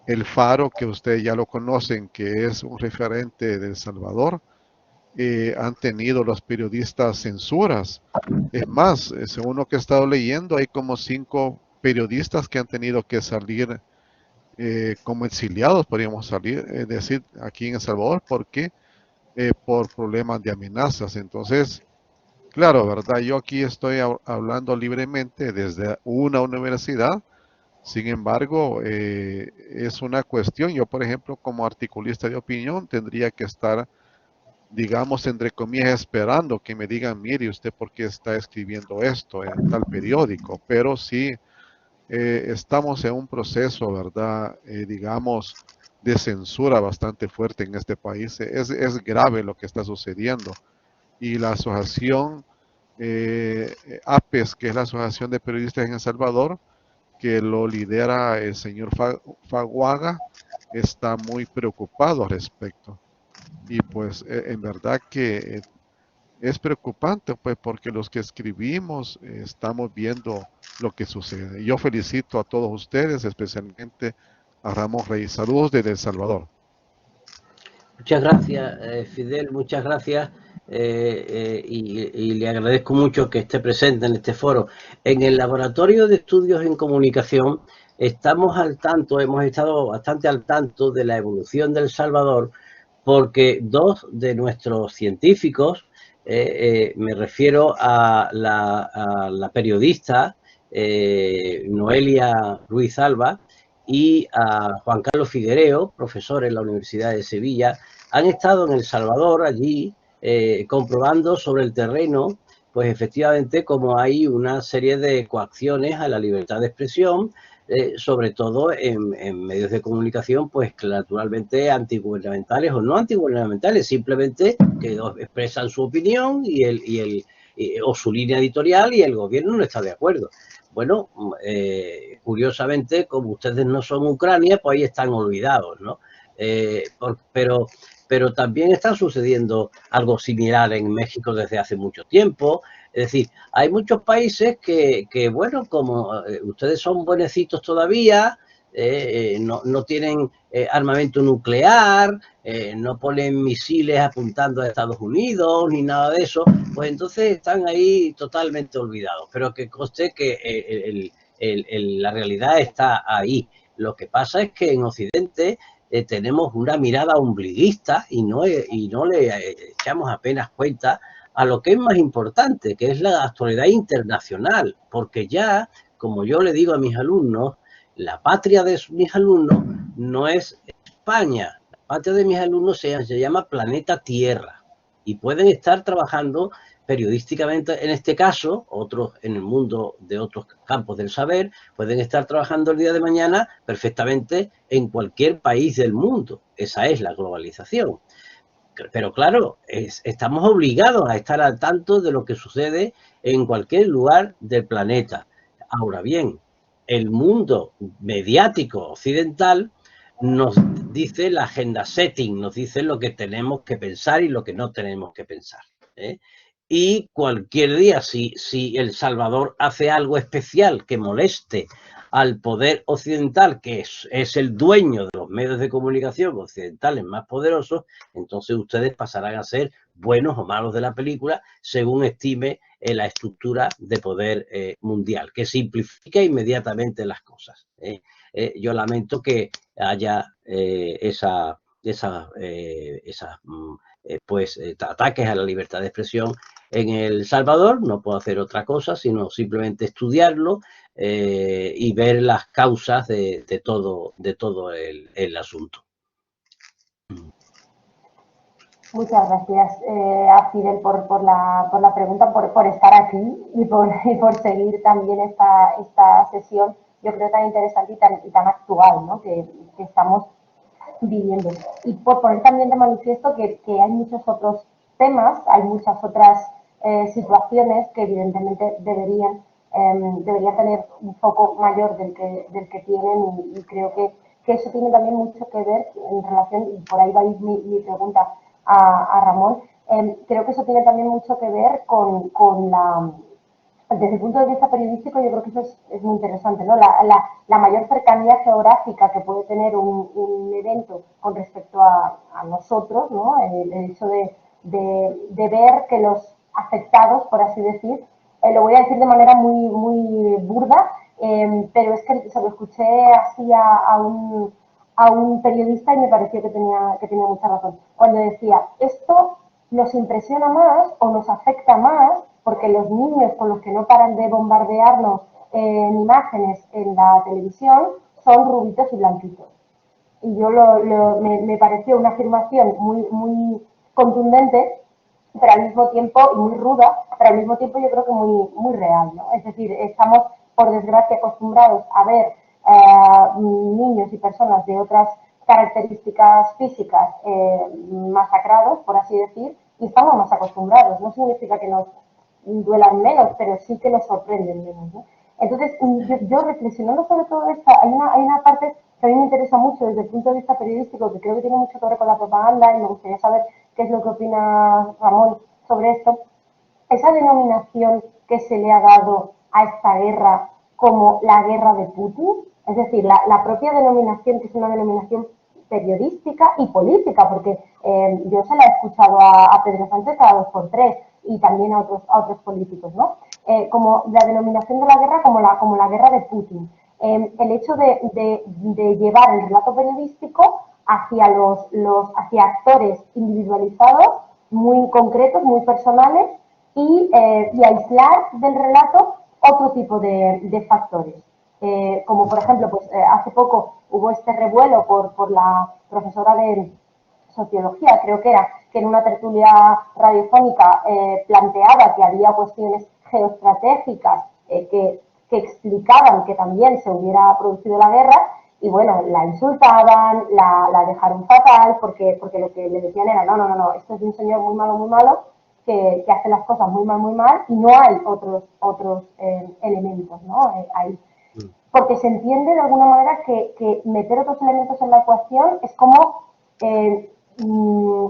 El Faro, que ustedes ya lo conocen, que es un referente de El Salvador, han tenido los periodistas censuras. Es más, según lo que he estado leyendo, hay como 5 periodistas que han tenido que salir como exiliados, podríamos decir, aquí en El Salvador, porque por problemas de amenazas. Entonces, claro, ¿verdad? Yo aquí estoy hablando libremente desde una universidad. Sin embargo, es una cuestión. Yo, por ejemplo, como articulista de opinión, tendría que estar, digamos, entre comillas, esperando que me digan, mire, usted por qué está escribiendo esto en tal periódico. Pero sí, estamos en un proceso, ¿verdad? Digamos, de censura bastante fuerte en este país. Es grave lo que está sucediendo. Y la asociación APES, que es la Asociación de Periodistas en El Salvador, que lo lidera el señor Faguaga, está muy preocupado al respecto. Y pues en verdad que es preocupante, pues porque los que escribimos estamos viendo lo que sucede. Yo felicito a todos ustedes, especialmente a Ramón Rey. Saludos desde El Salvador.
Muchas gracias, Fidel, muchas gracias. Y le agradezco mucho que esté presente en este foro. En el Laboratorio de Estudios en Comunicación estamos al tanto, hemos estado bastante al tanto de la evolución de El Salvador, porque 2 de nuestros científicos, me refiero a la periodista Noelia Ruiz Alba y a Juan Carlos Figuereo, profesor en la Universidad de Sevilla, han estado en El Salvador allí comprobando sobre el terreno, pues efectivamente como hay una serie de coacciones a la libertad de expresión, sobre todo en medios de comunicación, pues naturalmente antigubernamentales o no antigubernamentales, simplemente que expresan su opinión o su línea editorial y el gobierno no está de acuerdo. Bueno, curiosamente, como ustedes no son Ucrania, pues ahí están olvidados, ¿no? Pero también está sucediendo algo similar en México desde hace mucho tiempo. Es decir, hay muchos países que bueno, como ustedes son buenecitos todavía, no tienen armamento nuclear, no ponen misiles apuntando a Estados Unidos ni nada de eso, pues entonces están ahí totalmente olvidados. Pero que conste que la realidad está ahí. Lo que pasa es que en Occidente tenemos una mirada ombliguista y no le echamos apenas cuenta a lo que es más importante, que es la actualidad internacional, porque ya, como yo le digo a mis alumnos, la patria de mis alumnos no es España, la patria de mis alumnos se llama planeta Tierra y pueden estar trabajando periodísticamente, en este caso, otros en el mundo de otros campos del saber, pueden estar trabajando el día de mañana perfectamente en cualquier país del mundo. Esa es la globalización. Pero claro, estamos obligados a estar al tanto de lo que sucede en cualquier lugar del planeta. Ahora bien, el mundo mediático occidental nos dice la agenda setting, nos dice lo que tenemos que pensar y lo que no tenemos que pensar, ¿eh? Y cualquier día, si El Salvador hace algo especial que moleste al poder occidental, que es el dueño de los medios de comunicación occidentales más poderosos, entonces ustedes pasarán a ser buenos o malos de la película según estime la estructura de poder mundial, que simplifica inmediatamente las cosas. Yo lamento que haya ataques a la libertad de expresión en El Salvador. No puedo hacer otra cosa sino simplemente estudiarlo y ver las causas de todo el asunto.
Muchas gracias a Fidel por la pregunta, por estar aquí y por seguir también esta sesión, yo creo tan interesante y tan actual, ¿no? que estamos viviendo. Y por poner también de manifiesto que hay muchos otros temas, hay muchas otras situaciones que evidentemente deberían tener un foco mayor del que tienen y creo que eso tiene también mucho que ver en relación, y por ahí va a ir mi pregunta a Ramón, creo que eso tiene también mucho que ver con la... Desde el punto de vista periodístico, yo creo que eso es muy interesante, ¿no? La mayor cercanía geográfica que puede tener un evento con respecto a nosotros, ¿no? El hecho de de ver que los afectados, por así decir, lo voy a decir de manera muy, muy burda, pero es que se lo escuché así a un periodista y me pareció que tenía mucha razón. Cuando decía, esto nos impresiona más o nos afecta más porque los niños con los que no paran de bombardearnos en imágenes en la televisión son rubitos y blanquitos. Y yo me pareció una afirmación muy, muy contundente, pero al mismo tiempo, y muy ruda, pero al mismo tiempo yo creo que muy, muy real, ¿no? Es decir, estamos, por desgracia, acostumbrados a ver niños y personas de otras características físicas masacrados, por así decir, y estamos más acostumbrados. No significa que nos duelan menos, pero sí que nos sorprenden menos, ¿no? Entonces, yo reflexionando sobre todo esto, hay una parte que a mí me interesa mucho desde el punto de vista periodístico, que creo que tiene mucho que ver con la propaganda, y me gustaría saber qué es lo que opina Ramón sobre esto. Esa denominación que se le ha dado a esta guerra como la guerra de Putin, es decir, la propia denominación, que es una denominación periodística y política, porque yo se la he escuchado a Pedro Sánchez cada 2x3 y también a otros políticos, ¿no? Como la denominación de la guerra como la guerra de Putin. El hecho de llevar el relato periodístico hacia hacia actores individualizados, muy concretos, muy personales, y aislar del relato otro tipo de factores. Como por ejemplo, pues hace poco hubo este revuelo por la profesora de sociología, creo que en una tertulia radiofónica planteaba que había cuestiones geoestratégicas que explicaban que también se hubiera producido la guerra, y bueno, la insultaban, la dejaron fatal, porque lo que le decían era, no, esto es de un señor muy malo, que hace las cosas muy mal, y no hay otros elementos, ¿no? Ahí. Porque se entiende de alguna manera que meter otros elementos en la ecuación es como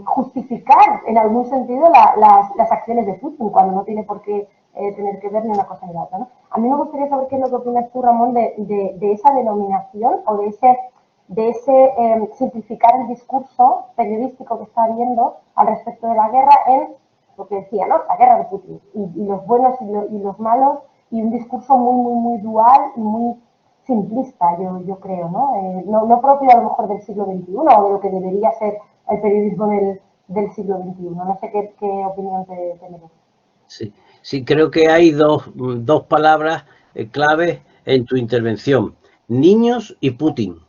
justificar en algún sentido las acciones de Putin, cuando no tiene por qué tener que ver ni una cosa ni la otra, ¿no? A mí me gustaría saber qué es lo que opinas tú, Ramón, de esa denominación o de ese simplificar el discurso periodístico que está habiendo al respecto de la guerra en lo que decía, ¿no? La guerra de Putin, y los buenos y los malos, y un discurso muy dual y muy simplista, yo creo, ¿no? No propio a lo mejor del siglo XXI o de lo que debería ser el periodismo del siglo XXI. No sé qué opinión te merece.
Sí, creo que hay dos palabras claves en tu intervención: niños y Putin.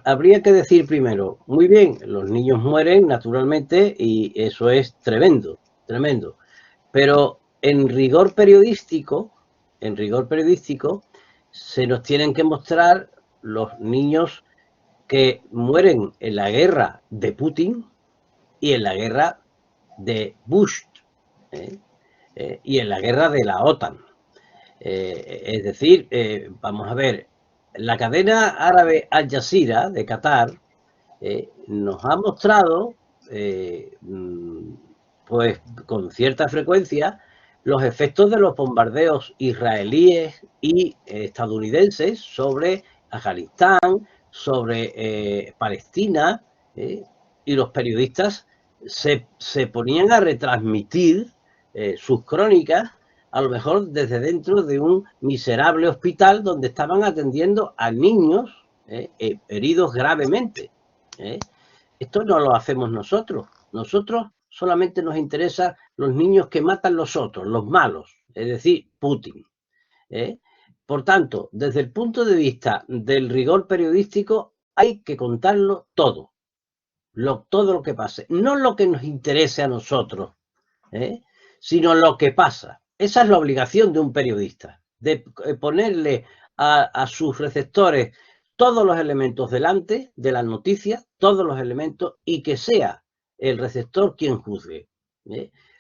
Habría que decir primero, muy bien, los niños mueren naturalmente y eso es tremendo, pero en rigor periodístico se nos tienen que mostrar los niños que mueren en la guerra de Putin y en la guerra de Bush y en la guerra de la OTAN. Es decir, vamos a ver, la cadena árabe Al Jazeera de Qatar nos ha mostrado, pues con cierta frecuencia, los efectos de los bombardeos israelíes y estadounidenses sobre Afganistán, sobre Palestina, y los periodistas se ponían a retransmitir sus crónicas, a lo mejor desde dentro de un miserable hospital donde estaban atendiendo a niños heridos gravemente. Esto no lo hacemos nosotros. Nosotros solamente nos interesan los niños que matan los otros, los malos, es decir, Putin. Por tanto, desde el punto de vista del rigor periodístico, hay que contarlo todo. Todo lo que pase. No lo que nos interese a nosotros, sino lo que pasa. Esa es la obligación de un periodista, de ponerle a sus receptores todos los elementos delante de las noticias, todos los elementos, y que sea el receptor quien juzgue.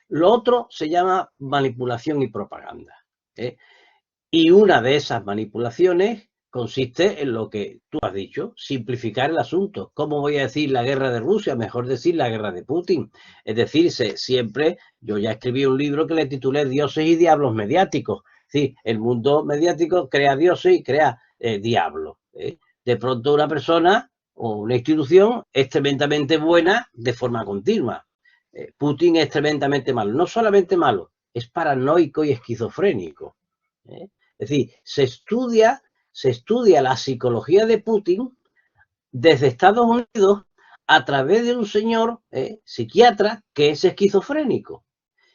Lo otro se llama manipulación y propaganda. Y una de esas manipulaciones consiste en lo que tú has dicho, simplificar el asunto. ¿Cómo voy a decir la guerra de Rusia? Mejor decir la guerra de Putin. Es decir, siempre, yo ya escribí un libro que le titulé Dioses y Diablos Mediáticos. Sí, el mundo mediático crea dioses y crea diablos. De pronto una persona o una institución es tremendamente buena de forma continua. Putin es tremendamente malo. No solamente malo, es paranoico y esquizofrénico. Es decir, se estudia la psicología de Putin desde Estados Unidos a través de un señor psiquiatra que es esquizofrénico.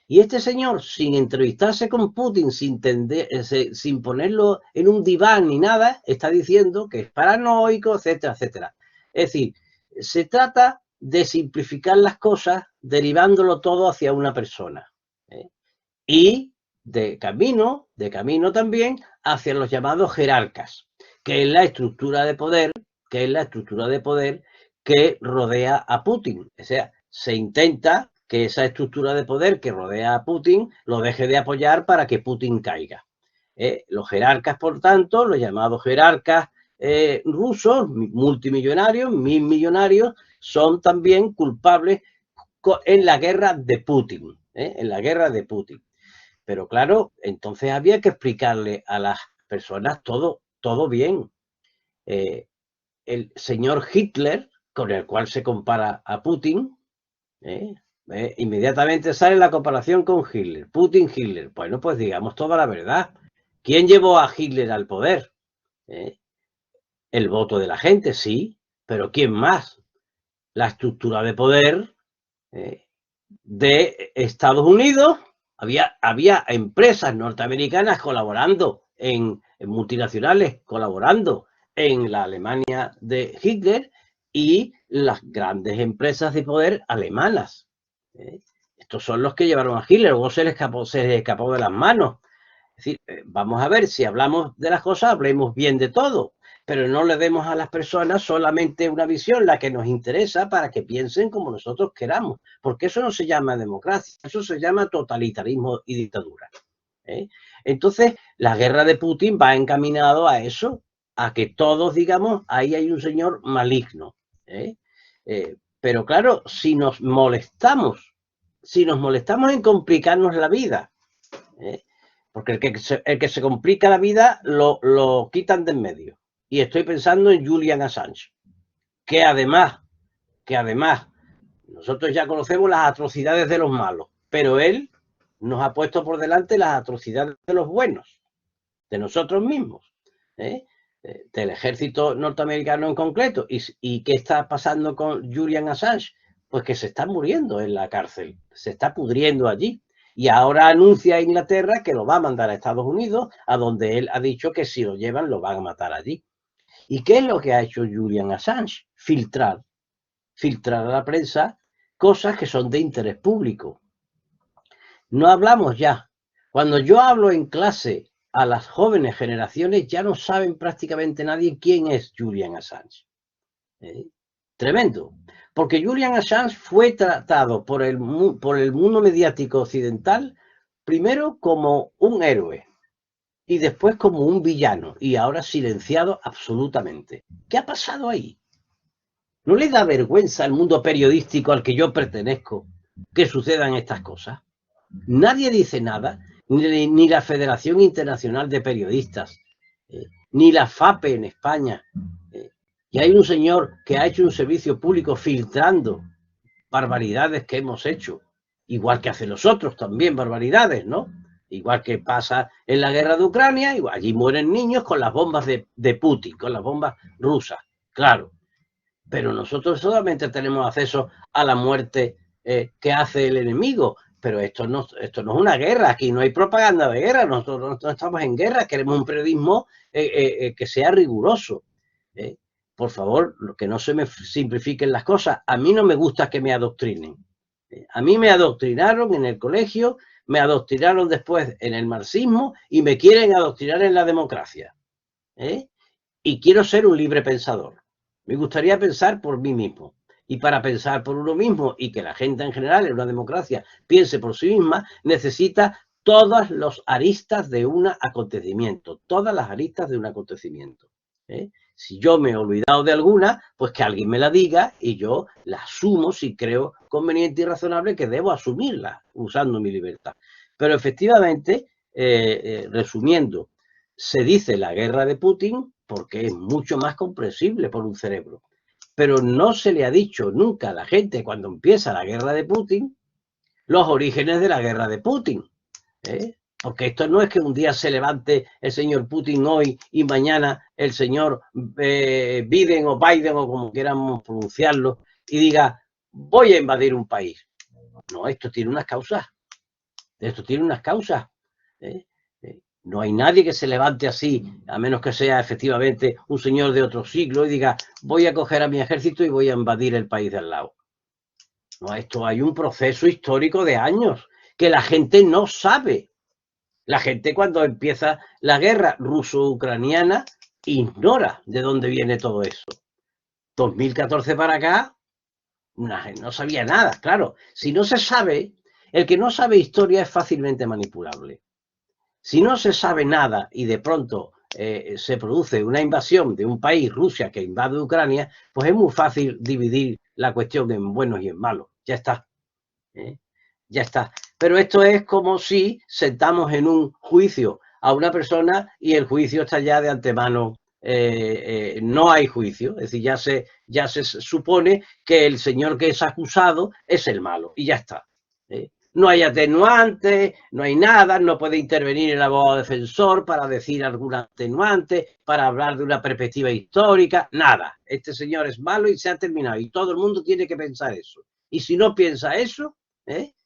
Y este señor, sin entrevistarse con Putin, sin ponerlo en un diván ni nada, está diciendo que es paranoico, etcétera, etcétera. Es decir, se trata de simplificar las cosas derivándolo todo hacia una persona. Y de camino también hacia los llamados jerarcas, que es la estructura de poder, que rodea a Putin. O sea, se intenta que esa estructura de poder que rodea a Putin lo deje de apoyar para que Putin caiga. Los jerarcas, por tanto, los llamados jerarcas rusos, multimillonarios, mil millonarios, son también culpables en la guerra de Putin. Pero claro, entonces había que explicarle a las personas todo bien. El señor Hitler, con el cual se compara a Putin, inmediatamente sale la comparación con Hitler. Putin, Hitler. Bueno, pues digamos toda la verdad. ¿Quién llevó a Hitler al poder? El voto de la gente, sí, pero ¿quién más? La estructura de poder de Estados Unidos. Había empresas norteamericanas colaborando en multinacionales, colaborando en la Alemania de Hitler y las grandes empresas de poder alemanas. Estos son los que llevaron a Hitler, luego se les escapó de las manos. Es decir, vamos a ver, si hablamos de las cosas, hablemos bien de todo, pero no le demos a las personas solamente una visión, la que nos interesa, para que piensen como nosotros queramos, porque eso no se llama democracia, eso se llama totalitarismo y dictadura. Entonces, la guerra de Putin va encaminado a eso, a que todos digamos, ahí hay un señor maligno. Pero claro, si nos molestamos en complicarnos la vida, porque el que se complica la vida lo quitan de en medio. Y estoy pensando en Julian Assange, que además, nosotros ya conocemos las atrocidades de los malos, pero él nos ha puesto por delante las atrocidades de los buenos, de nosotros mismos, del ejército norteamericano en concreto. ¿Y qué está pasando con Julian Assange? Pues que se está muriendo en la cárcel, se está pudriendo allí. Y ahora anuncia a Inglaterra que lo va a mandar a Estados Unidos, a donde él ha dicho que si lo llevan lo van a matar allí. ¿Y qué es lo que ha hecho Julian Assange? Filtrar a la prensa cosas que son de interés público. No hablamos ya. Cuando yo hablo en clase a las jóvenes generaciones, ya no saben prácticamente nadie quién es Julian Assange. Tremendo. Porque Julian Assange fue tratado por el mundo mediático occidental primero como un héroe y después como un villano, y ahora silenciado absolutamente. ¿Qué ha pasado ahí? ¿No le da vergüenza al mundo periodístico al que yo pertenezco que sucedan estas cosas? Nadie dice nada, ni la Federación Internacional de Periodistas, ni la FAPE en España. Y hay un señor que ha hecho un servicio público filtrando barbaridades que hemos hecho, igual que hacen los otros también barbaridades, ¿no? Igual que pasa en la guerra de Ucrania, igual, allí mueren niños con las bombas de Putin, con las bombas rusas, claro. Pero nosotros solamente tenemos acceso a la muerte que hace el enemigo. Pero esto no es una guerra, aquí no hay propaganda de guerra, nosotros no estamos en guerra, queremos un periodismo que sea riguroso. Por favor, que no se me simplifiquen las cosas. A mí no me gusta que me adoctrinen. A mí me adoctrinaron en el colegio, me adoctrinaron después en el marxismo y me quieren adoctrinar en la democracia. Y quiero ser un libre pensador. Me gustaría pensar por mí mismo. Y para pensar por uno mismo y que la gente en general en una democracia piense por sí misma, necesita todas las aristas de un acontecimiento. Todas las aristas de un acontecimiento. Si yo me he olvidado de alguna, pues que alguien me la diga y yo la asumo si creo conveniente y razonable que debo asumirla usando mi libertad. Pero efectivamente, resumiendo, se dice la guerra de Putin porque es mucho más comprensible por un cerebro. pero no se le ha dicho nunca a la gente cuando empieza la guerra de Putin los orígenes de la guerra de Putin, ¿eh? Porque esto no es que un día se levante el señor Putin hoy y mañana el señor Biden o como quieramos pronunciarlo y diga voy a invadir un país. No, esto tiene unas causas. Esto tiene unas causas. No hay nadie que se levante así, a menos que sea efectivamente un señor de otro siglo y diga voy a coger a mi ejército y voy a invadir el país de al lado. No, esto hay un proceso histórico de años que la gente no sabe. La gente cuando empieza la guerra ruso-ucraniana ignora de dónde viene todo eso. 2014 para acá no sabía nada, claro. Si no se sabe, el que no sabe historia es fácilmente manipulable. Si no se sabe nada y de pronto se produce una invasión de un país, Rusia, que invade Ucrania, pues es muy fácil dividir la cuestión en buenos y en malos. Ya está. Ya está. Pero esto es como si sentamos en un juicio a una persona y el juicio está ya de antemano. No hay juicio, es decir, ya se supone que el señor que es acusado es el malo y ya está. No hay atenuante, no hay nada, no puede intervenir el abogado defensor para decir algún atenuante, para hablar de una perspectiva histórica, nada. Este señor es malo y se ha terminado y todo el mundo tiene que pensar eso. Y si no piensa eso,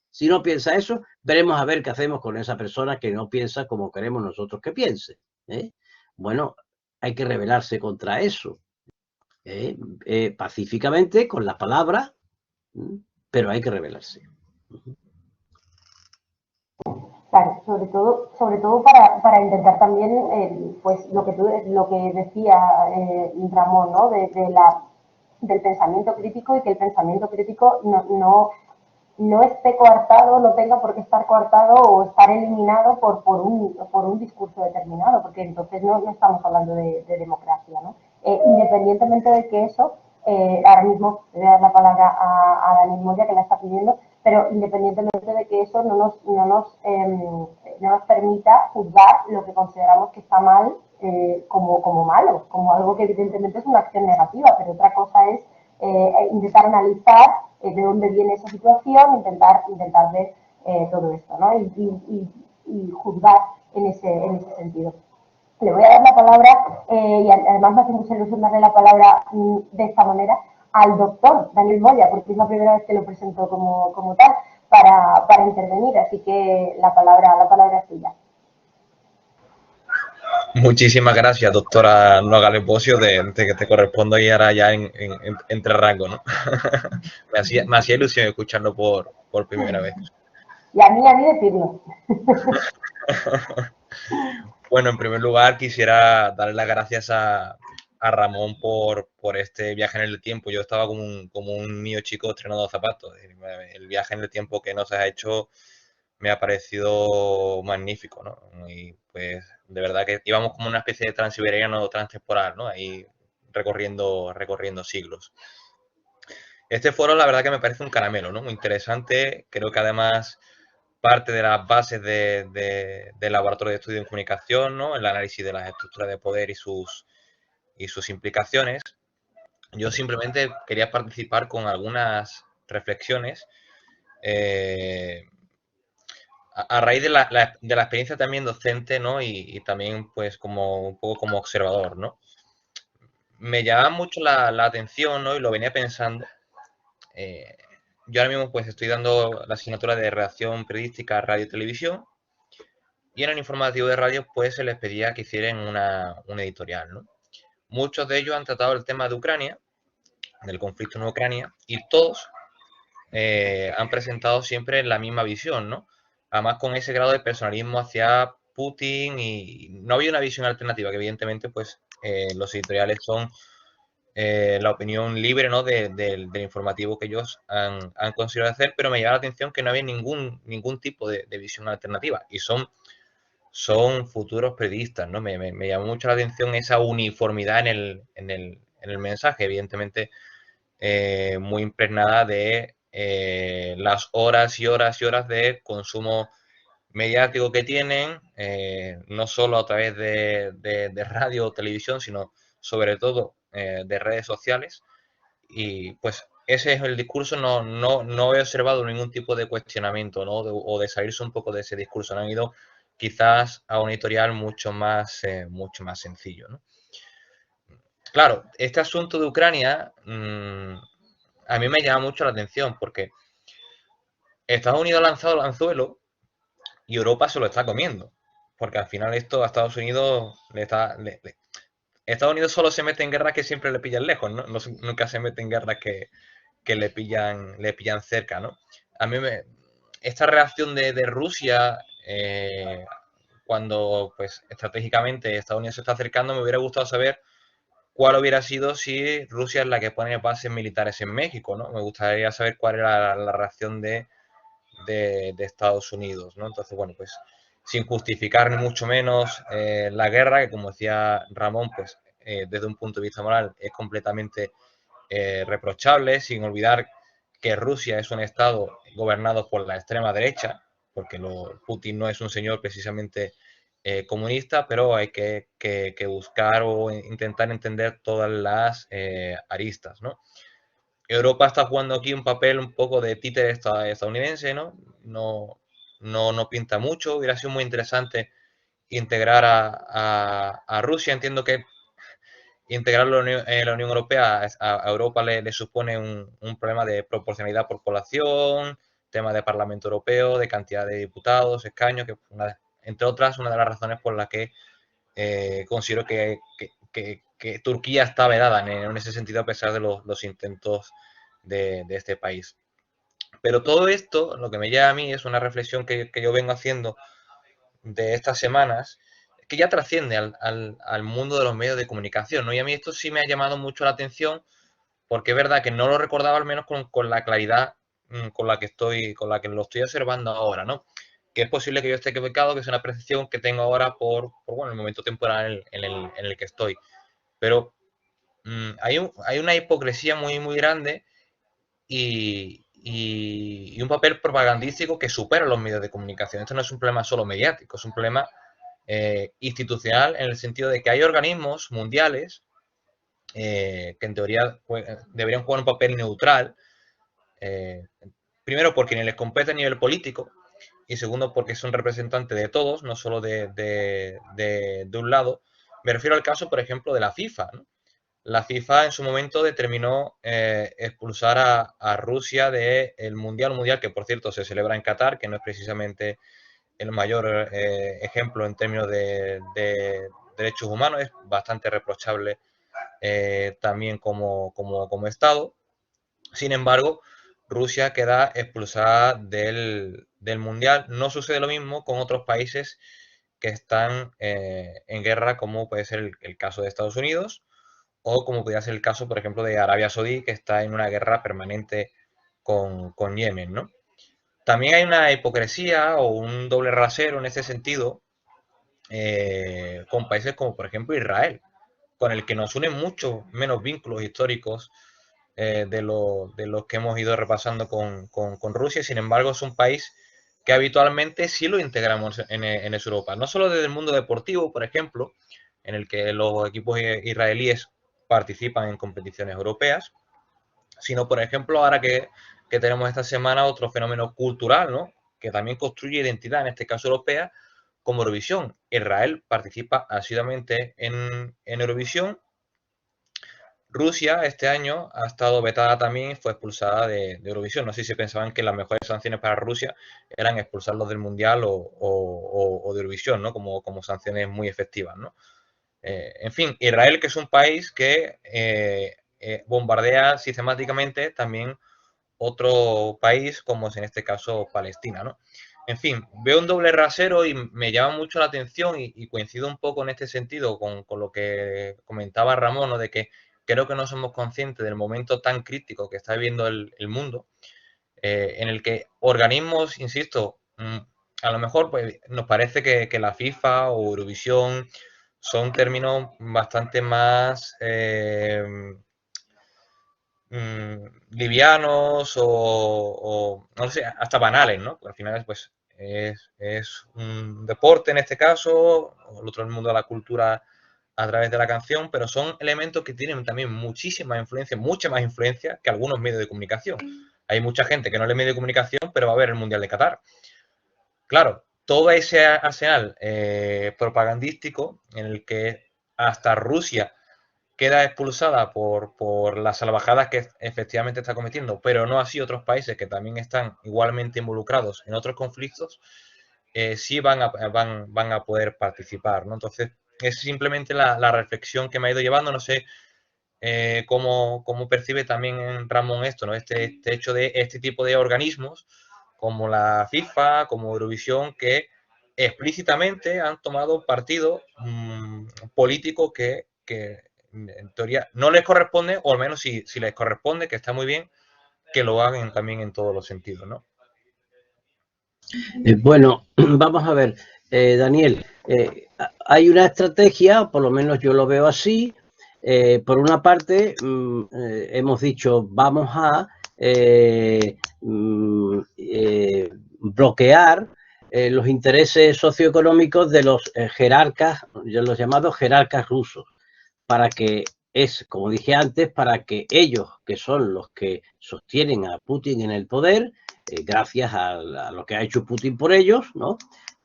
si no piensa eso, veremos a ver qué hacemos con esa persona que no piensa como queremos nosotros que piense. Bueno, hay que rebelarse contra eso. Pacíficamente, con la palabra, pero hay que rebelarse.
Claro, sobre todo para intentar también, pues lo que decía Ramón, ¿no? Del pensamiento crítico y que el pensamiento crítico no esté coartado, no tenga por qué estar coartado o estar eliminado por un discurso determinado, porque entonces no estamos hablando de democracia, ¿no? Independientemente de que eso, ahora mismo le voy a dar la palabra a Daniel Moya, que la está pidiendo, pero independientemente de que eso no nos permita juzgar lo que consideramos que está mal como malo, como algo que evidentemente es una acción negativa, pero otra cosa es intentar analizar de dónde viene esa situación, intentar ver todo esto, ¿no? Y juzgar en ese sentido. Le voy a dar la palabra, y además me hace mucha ilusión darle la palabra de esta manera, al doctor Daniel Moya, porque es la primera vez que lo presento como tal, para intervenir, así que la palabra es suya.
Muchísimas gracias, doctora Noga Lepocio, de que te correspondo y ahora ya entre rango, ¿no? me hacía ilusión escucharlo por primera vez.
Y a mí decirlo.
Bueno, en primer lugar quisiera darle las gracias a Ramón por este viaje en el tiempo. Yo estaba como un niño chico estrenando zapatos. El viaje en el tiempo que nos ha hecho me ha parecido magnífico, ¿no? Y pues de verdad que íbamos como una especie de transiberiano transtemporal, ¿no? Ahí recorriendo siglos. Este foro la verdad que me parece un caramelo, ¿no? Muy interesante. Creo que además parte de las bases del laboratorio de estudio en comunicación, ¿no? El análisis de las estructuras de poder y sus implicaciones. Yo simplemente quería participar con algunas reflexiones a raíz de la experiencia también docente, ¿no? Y también pues como un poco como observador, ¿no? Me llama mucho la atención, ¿no? Y lo venía pensando. Yo ahora mismo pues estoy dando la asignatura de redacción periodística, radio y televisión. Y en el informativo de radio pues se les pedía que hicieran una editorial, ¿no? Muchos de ellos han tratado el tema de Ucrania, del conflicto en Ucrania, y todos han presentado siempre la misma visión, ¿no? Además con ese grado de personalismo hacia Putin y no había una visión alternativa, que evidentemente pues los editoriales son la opinión libre, ¿no? del informativo que ellos han considerado hacer, pero me llama la atención que no había ningún tipo de visión alternativa y son futuros periodistas, ¿no? Me llamó mucho la atención esa uniformidad en el mensaje, evidentemente muy impregnada de las horas y horas y horas de consumo mediático que tienen, no solo a través de radio o televisión, sino sobre todo de redes sociales. y pues ese es el discurso, no he observado ningún tipo de cuestionamiento, ¿no? O de salirse un poco de ese discurso. Han ido quizás a un editorial mucho más sencillo, ¿no? Claro, este asunto de Ucrania a mí me llama mucho la atención porque Estados Unidos ha lanzado el anzuelo y Europa se lo está comiendo. Porque al final esto a Estados Unidos Estados Unidos solo se mete en guerras que siempre le pillan lejos, ¿no? Nunca se mete en guerras que le pillan cerca, ¿no? A mí esta reacción de Rusia, cuando pues estratégicamente Estados Unidos se está acercando, me hubiera gustado saber cuál hubiera sido si Rusia es la que pone bases militares en México, ¿no? Me gustaría saber cuál era la reacción de Estados Unidos, ¿no? Entonces, bueno, pues sin justificar ni mucho menos la guerra, que como decía Ramón, pues desde un punto de vista moral es completamente reprochable, sin olvidar que Rusia es un estado gobernado por la extrema derecha, porque Putin no es un señor precisamente comunista, pero hay que buscar o intentar entender todas las aristas, ¿no? Europa está jugando aquí un papel un poco de títere estadounidense, ¿no? No pinta mucho. Hubiera sido muy interesante integrar a Rusia. Entiendo que integrar la Unión Europea a Europa le supone un problema de proporcionalidad por población, tema de Parlamento Europeo, de cantidad de diputados, escaños, que entre otras, una de las razones por las que considero que Turquía está vedada en ese sentido a pesar de los intentos de este país. Pero todo esto, lo que me lleva a mí es una reflexión que yo vengo haciendo de estas semanas, que ya trasciende al mundo de los medios de comunicación, ¿no? Y a mí esto sí me ha llamado mucho la atención porque es verdad que no lo recordaba al menos con la claridad con la que lo estoy observando ahora, ¿no? Que es posible que yo esté equivocado, que es una percepción que tengo ahora por bueno, el momento temporal en el que estoy. Pero hay una hipocresía muy grande y un papel propagandístico que supera los medios de comunicación. Esto no es un problema solo mediático, es un problema institucional en el sentido de que hay organismos mundiales que en teoría deberían jugar un papel neutral, primero porque ni les compete a nivel político y segundo porque son representantes de todos, no solo de un lado. Me refiero al caso, por ejemplo, de la FIFA, ¿no? La FIFA en su momento determinó expulsar a Rusia del Mundial, que por cierto se celebra en Qatar, que no es precisamente el mayor ejemplo en términos de derechos humanos, es bastante reprochable también como Estado. Sin embargo, Rusia queda expulsada del Mundial. No sucede lo mismo con otros países que están en guerra, como puede ser el caso de Estados Unidos o como podría ser el caso, por ejemplo, de Arabia Saudí, que está en una guerra permanente con Yemen, ¿no? También hay una hipocresía o un doble rasero en ese sentido con países como, por ejemplo, Israel, con el que nos unen mucho menos vínculos históricos de los que hemos ido repasando con Rusia. Sin embargo, es un país que habitualmente sí lo integramos en Europa. No solo desde el mundo deportivo, por ejemplo, en el que los equipos israelíes participan en competiciones europeas, sino, por ejemplo, ahora que tenemos esta semana otro fenómeno cultural, ¿no? Que también construye identidad, en este caso europea, como Eurovisión. Israel participa asiduamente en Eurovisión. Rusia este año ha estado vetada también y fue expulsada de Eurovisión. No sé si pensaban que las mejores sanciones para Rusia eran expulsarlos del Mundial o de Eurovisión, ¿no? Como sanciones muy efectivas, ¿no? En fin, Israel, que es un país que bombardea sistemáticamente también otro país, como es en este caso Palestina, ¿no? En fin, veo un doble rasero y me llama mucho la atención y coincido un poco en este sentido con lo que comentaba Ramón, ¿no? De que creo que no somos conscientes del momento tan crítico que está viviendo el mundo, en el que organismos, insisto, a lo mejor pues, nos parece que la FIFA o Eurovisión son términos bastante más livianos o, no sé, hasta banales, ¿no? Porque al final pues, es un deporte en este caso, el otro el mundo de la cultura a través de la canción, pero son elementos que tienen también muchísima influencia, mucha más influencia que algunos medios de comunicación. Hay mucha gente que no lee medios de comunicación, pero va a ver el Mundial de Qatar. Claro, todo ese arsenal propagandístico en el que hasta Rusia queda expulsada por las salvajadas que efectivamente está cometiendo, pero no así otros países que también están igualmente involucrados en otros conflictos, sí van a poder participar, ¿no? Entonces, es simplemente la reflexión que me ha ido llevando, no sé cómo percibe también Ramón esto, ¿no? Este hecho de este tipo de organismos, como la FIFA, como Eurovisión, que explícitamente han tomado partido político que en teoría no les corresponde, o al menos si les corresponde, que está muy bien, que lo hagan también en todos los sentidos, ¿no?
Bueno, vamos a ver, Daniel, hay una estrategia, por lo menos yo lo veo así. Por una parte, hemos dicho, vamos a bloquear los intereses socioeconómicos de los jerarcas, de los llamados jerarcas rusos, para que como dije antes, para que ellos, que son los que sostienen a Putin en el poder, gracias a lo que ha hecho Putin por ellos, ¿no?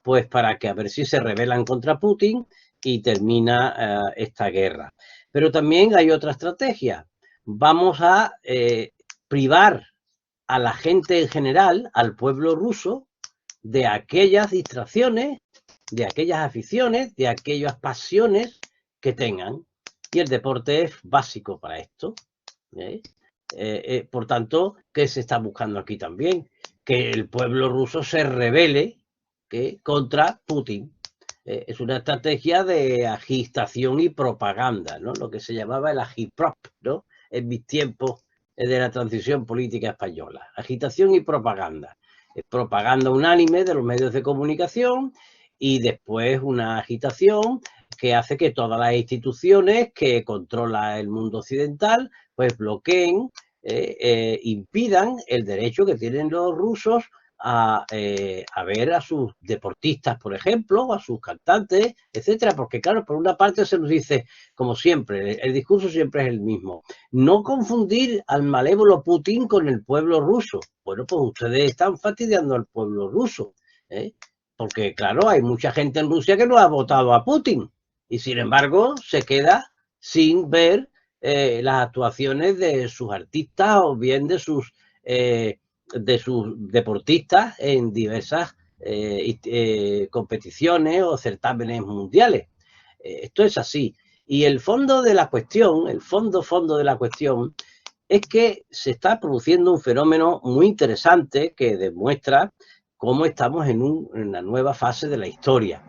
Pues para que a ver si se rebelan contra Putin y termina esta guerra. Pero también hay otra estrategia. Vamos a privar a la gente en general, al pueblo ruso, de aquellas distracciones, de aquellas aficiones, de aquellas pasiones que tengan. Y el deporte es básico para esto. Por tanto, ¿qué se está buscando aquí también? Que el pueblo ruso se rebele contra Putin. Es una estrategia de agitación y propaganda, ¿no? Lo que se llamaba el agiprop, ¿no? En mis tiempos de la transición política española. Agitación y propaganda. Propaganda unánime de los medios de comunicación y después una agitación que hace que todas las instituciones que controla el mundo occidental pues bloqueen, impidan el derecho que tienen los rusos a ver a sus deportistas, por ejemplo, a sus cantantes, etcétera, porque claro, por una parte se nos dice, como siempre, el discurso siempre es el mismo, no confundir al malévolo Putin con el pueblo ruso. Bueno, pues ustedes están fastidiando al pueblo ruso, porque claro, hay mucha gente en Rusia que no ha votado a Putin y sin embargo se queda sin ver las actuaciones de sus artistas o bien de sus deportistas en diversas competiciones o certámenes mundiales. Esto es así. Y el fondo de la cuestión, el fondo de la cuestión, es que se está produciendo un fenómeno muy interesante que demuestra cómo estamos en una nueva fase de la historia.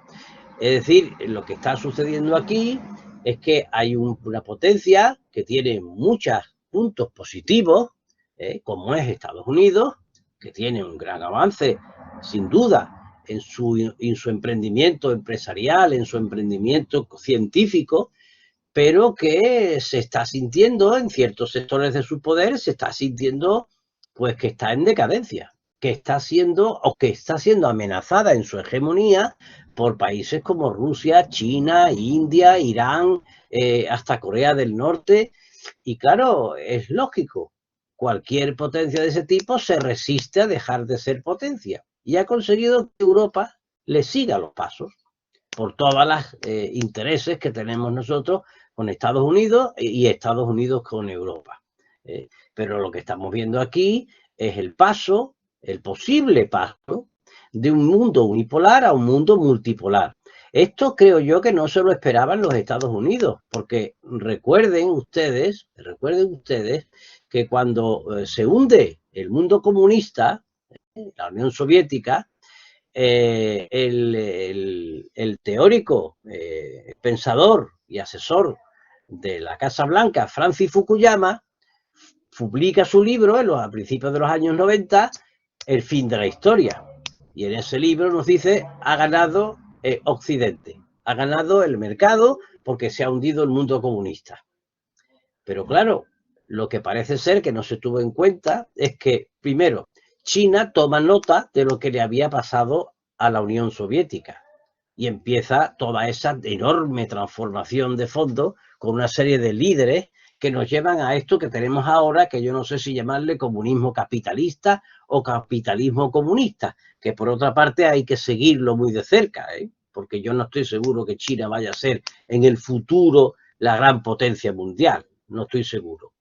Es decir, lo que está sucediendo aquí es que hay una potencia que tiene muchos puntos positivos, como es Estados Unidos, que tiene un gran avance, sin duda, en su emprendimiento empresarial, en su emprendimiento científico, pero que se está sintiendo en ciertos sectores de su poder, se está sintiendo pues que está en decadencia, que está siendo amenazada en su hegemonía por países como Rusia, China, India, Irán, hasta Corea del Norte. Y claro, es lógico, cualquier potencia de ese tipo se resiste a dejar de ser potencia y ha conseguido que Europa le siga los pasos por todos los intereses que tenemos nosotros con Estados Unidos y Estados Unidos con Europa. Pero lo que estamos viendo aquí es el posible paso de un mundo unipolar a un mundo multipolar. Esto creo yo que no se lo esperaban los Estados Unidos, porque recuerden ustedes que cuando se hunde el mundo comunista, la Unión Soviética, el teórico, pensador y asesor de la Casa Blanca, Francis Fukuyama, publica su libro a principios de los años 90, El fin de la historia. Y en ese libro nos dice, ha ganado Occidente, ha ganado el mercado porque se ha hundido el mundo comunista. Pero claro, lo que parece ser que no se tuvo en cuenta es que, primero, China toma nota de lo que le había pasado a la Unión Soviética. y empieza toda esa enorme transformación de fondo con una serie de líderes que nos llevan a esto que tenemos ahora, que yo no sé si llamarle comunismo capitalista o capitalismo comunista, que por otra parte hay que seguirlo muy de cerca, porque yo no estoy seguro que China vaya a ser en el futuro la gran potencia mundial, no estoy seguro.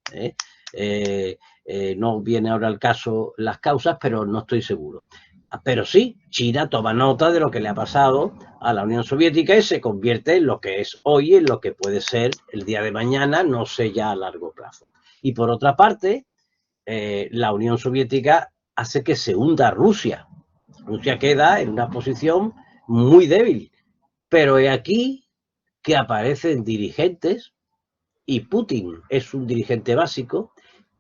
No viene ahora al caso las causas, pero no estoy seguro. Pero sí, China toma nota de lo que le ha pasado a la Unión Soviética y se convierte en lo que es hoy, en lo que puede ser el día de mañana, no sé ya a largo plazo. Y por otra parte, la Unión Soviética hace que se hunda Rusia. Rusia queda en una posición muy débil, pero es aquí que aparecen dirigentes, y Putin es un dirigente básico,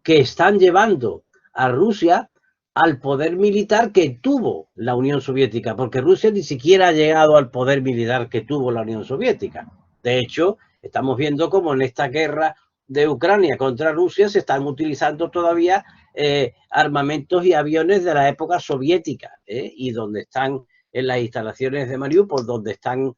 que están llevando a Rusia al poder militar que tuvo la Unión Soviética, porque Rusia ni siquiera ha llegado al poder militar que tuvo la Unión Soviética. De hecho, estamos viendo cómo en esta guerra de Ucrania contra Rusia se están utilizando todavía armamentos y aviones de la época soviética, y donde están en las instalaciones de Mariupol, donde están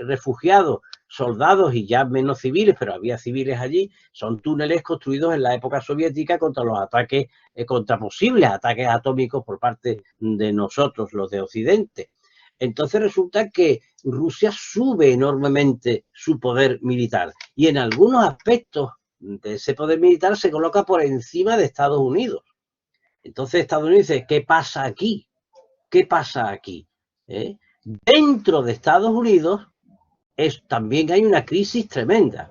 refugiados soldados y ya menos civiles, pero había civiles allí, son túneles construidos en la época soviética contra los ataques, contra posibles ataques atómicos por parte de nosotros, los de Occidente. Entonces resulta que Rusia sube enormemente su poder militar y en algunos aspectos de ese poder militar se coloca por encima de Estados Unidos. Entonces Estados Unidos dice, ¿qué pasa aquí? ¿Qué pasa aquí? Dentro de Estados Unidos también hay una crisis tremenda.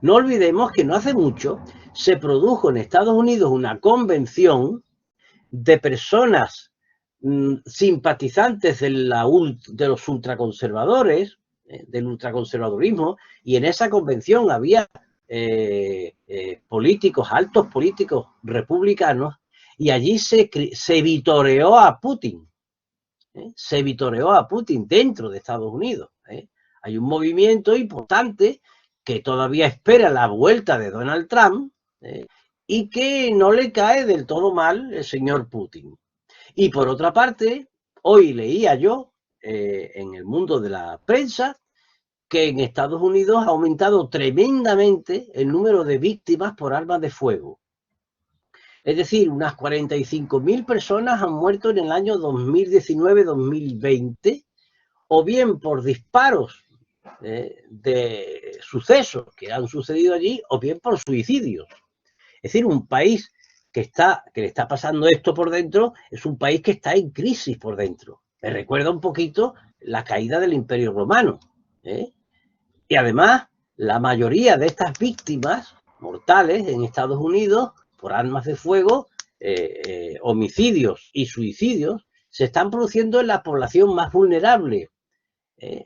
No olvidemos que no hace mucho se produjo en Estados Unidos una convención de personas simpatizantes de los ultraconservadores, del ultraconservadurismo, y en esa convención había políticos, altos políticos republicanos, y allí se vitoreó a Putin. Se vitoreó a Putin dentro de Estados Unidos. Hay un movimiento importante que todavía espera la vuelta de Donald Trump y que no le cae del todo mal el señor Putin. Y por otra parte, hoy leía yo en el mundo de la prensa que en Estados Unidos ha aumentado tremendamente el número de víctimas por armas de fuego. Es decir, unas 45.000 personas han muerto en el año 2019-2020, o bien por disparos de sucesos que han sucedido allí, o bien por suicidios. Es decir, un país que le está pasando esto por dentro, es un país que está en crisis por dentro. Me recuerda un poquito la caída del Imperio Romano. Y además, la mayoría de estas víctimas mortales en Estados Unidos por armas de fuego, homicidios y suicidios, se están produciendo en la población más vulnerable.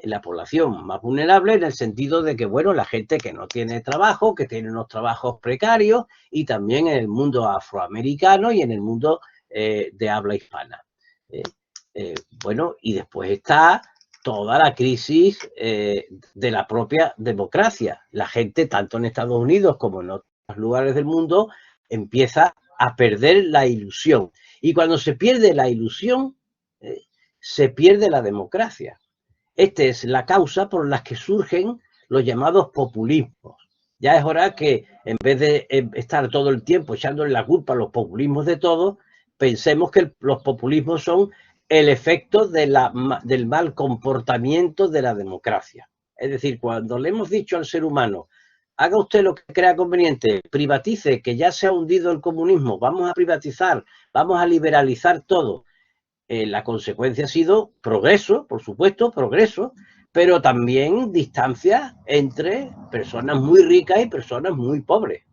La población más vulnerable en el sentido de que, bueno, la gente que no tiene trabajo, que tiene unos trabajos precarios, y también en el mundo afroamericano y en el mundo de habla hispana. Bueno, y después está toda la crisis de la propia democracia. La gente, tanto en Estados Unidos como en otros lugares del mundo, empieza a perder la ilusión. Y cuando se pierde la ilusión, se pierde la democracia. Esta es la causa por la que surgen los llamados populismos. Ya es hora que, en vez de estar todo el tiempo echándole la culpa a los populismos de todo, pensemos que los populismos son el efecto del mal comportamiento de la democracia. Es decir, cuando le hemos dicho al ser humano, haga usted lo que crea conveniente, privatice, que ya se ha hundido el comunismo, vamos a privatizar, vamos a liberalizar todo. La consecuencia ha sido progreso, por supuesto, progreso, pero también distancia entre personas muy ricas y personas muy pobres.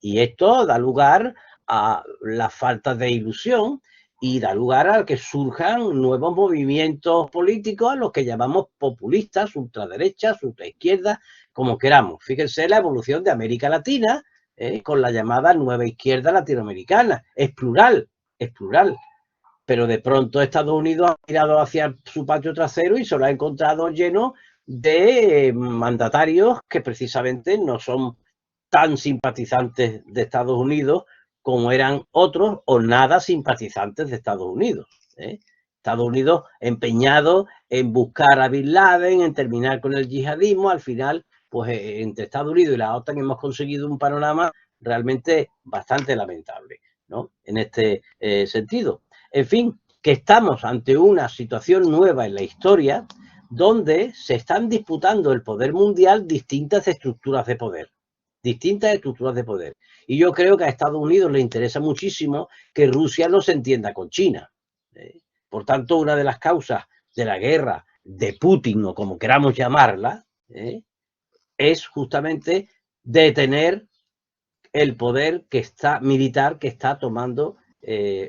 Y esto da lugar a la falta de ilusión y da lugar a que surjan nuevos movimientos políticos, a los que llamamos populistas, ultraderechas, ultraizquierdas, como queramos. Fíjense la evolución de América Latina con la llamada nueva izquierda latinoamericana. Es plural, es plural. Pero de pronto Estados Unidos ha mirado hacia su patio trasero y se lo ha encontrado lleno de mandatarios que precisamente no son tan simpatizantes de Estados Unidos como eran otros, o nada simpatizantes de Estados Unidos. Estados Unidos empeñado en buscar a Bin Laden, en terminar con el yihadismo. Al final, pues entre Estados Unidos y la OTAN hemos conseguido un panorama realmente bastante lamentable, ¿no? En este sentido. En fin, que estamos ante una situación nueva en la historia donde se están disputando el poder mundial distintas estructuras de poder. Distintas estructuras de poder. Y yo creo que a Estados Unidos le interesa muchísimo que Rusia no se entienda con China. Por tanto, una de las causas de la guerra de Putin, o como queramos llamarla, es justamente detener el poder que está militar que está tomando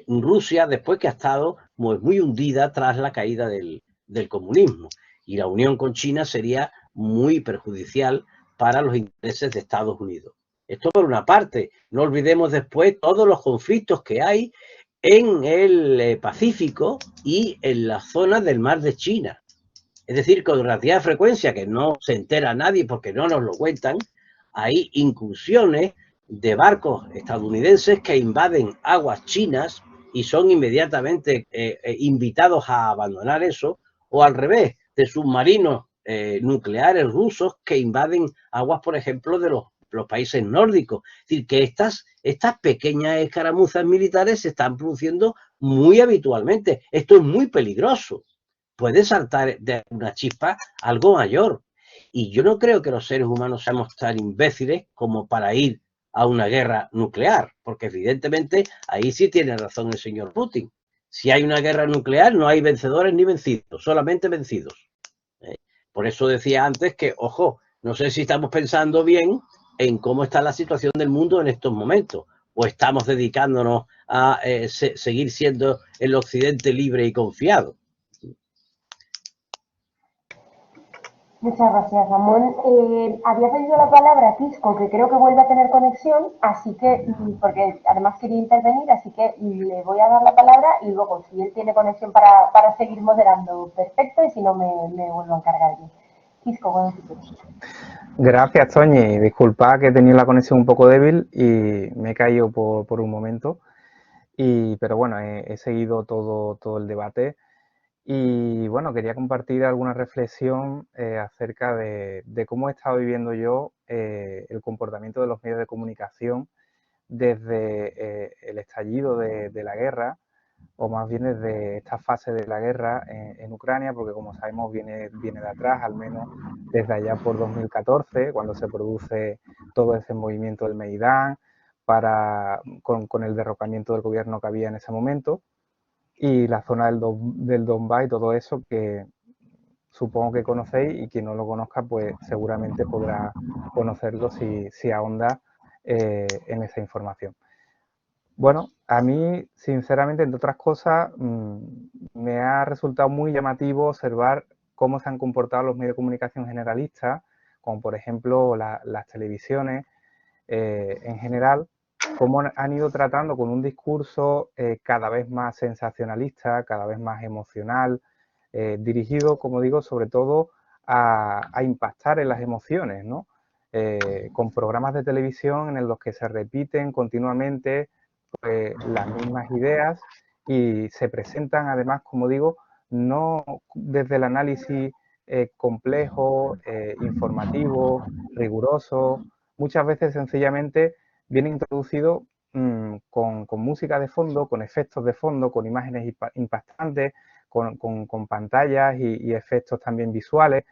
Rusia después que ha estado muy hundida tras la caída del comunismo. Y la unión con China sería muy perjudicial para los intereses de Estados Unidos. Esto por una parte. No olvidemos después todos los conflictos que hay en el Pacífico y en la zona del mar de China. Es decir, con relativa frecuencia, que no se entera nadie porque no nos lo cuentan, hay incursiones de barcos estadounidenses que invaden aguas chinas y son inmediatamente invitados a abandonar eso, o al revés, de submarinos nucleares rusos que invaden aguas, por ejemplo, de los países nórdicos. Es decir, que estas pequeñas escaramuzas militares se están produciendo muy habitualmente. Esto es muy peligroso. Puede saltar de una chispa algo mayor. Y yo no creo que los seres humanos seamos tan imbéciles como para ir a una guerra nuclear, porque evidentemente ahí sí tiene razón el señor Putin. Si hay una guerra nuclear no hay vencedores ni vencidos, solamente vencidos. Por eso decía antes que, ojo, no sé si estamos pensando bien en cómo está la situación del mundo en estos momentos, o estamos dedicándonos a seguir siendo el occidente libre y confiado.
Muchas gracias, Ramón. Había pedido la palabra Quisco, que creo que vuelve a tener conexión, así que, porque además quería intervenir, así que le voy a dar la palabra y luego, si él tiene conexión para seguir moderando, perfecto, y si no, me vuelvo a encargar yo. Quisco, bueno, si quieres.
Gracias, Toñi. Disculpa que he tenido la conexión un poco débil y me he caído por un momento. Pero bueno, he seguido todo el debate. Y bueno, quería compartir alguna reflexión acerca de cómo he estado viviendo yo el comportamiento de los medios de comunicación desde el estallido de la guerra, o más bien desde esta fase de la guerra en Ucrania, porque como sabemos viene de atrás, al menos desde allá por 2014, cuando se produce todo ese movimiento del Maidán con el derrocamiento del gobierno que había en ese momento, y la zona del Donbass y todo eso que supongo que conocéis, y quien no lo conozca pues seguramente podrá conocerlo si ahonda en esa información. Bueno, a mí sinceramente, entre otras cosas, me ha resultado muy llamativo observar cómo se han comportado los medios de comunicación generalistas, como por ejemplo las televisiones en general, cómo han ido tratando con un discurso cada vez más sensacionalista, cada vez más emocional, dirigido, como digo, sobre todo a impactar en las emociones, ¿no? Con programas de televisión en los que se repiten continuamente las mismas ideas y se presentan además, como digo, no desde el análisis complejo, informativo, riguroso, muchas veces sencillamente viene introducido con música de fondo, con efectos de fondo, con imágenes impactantes, con pantallas y efectos también visuales,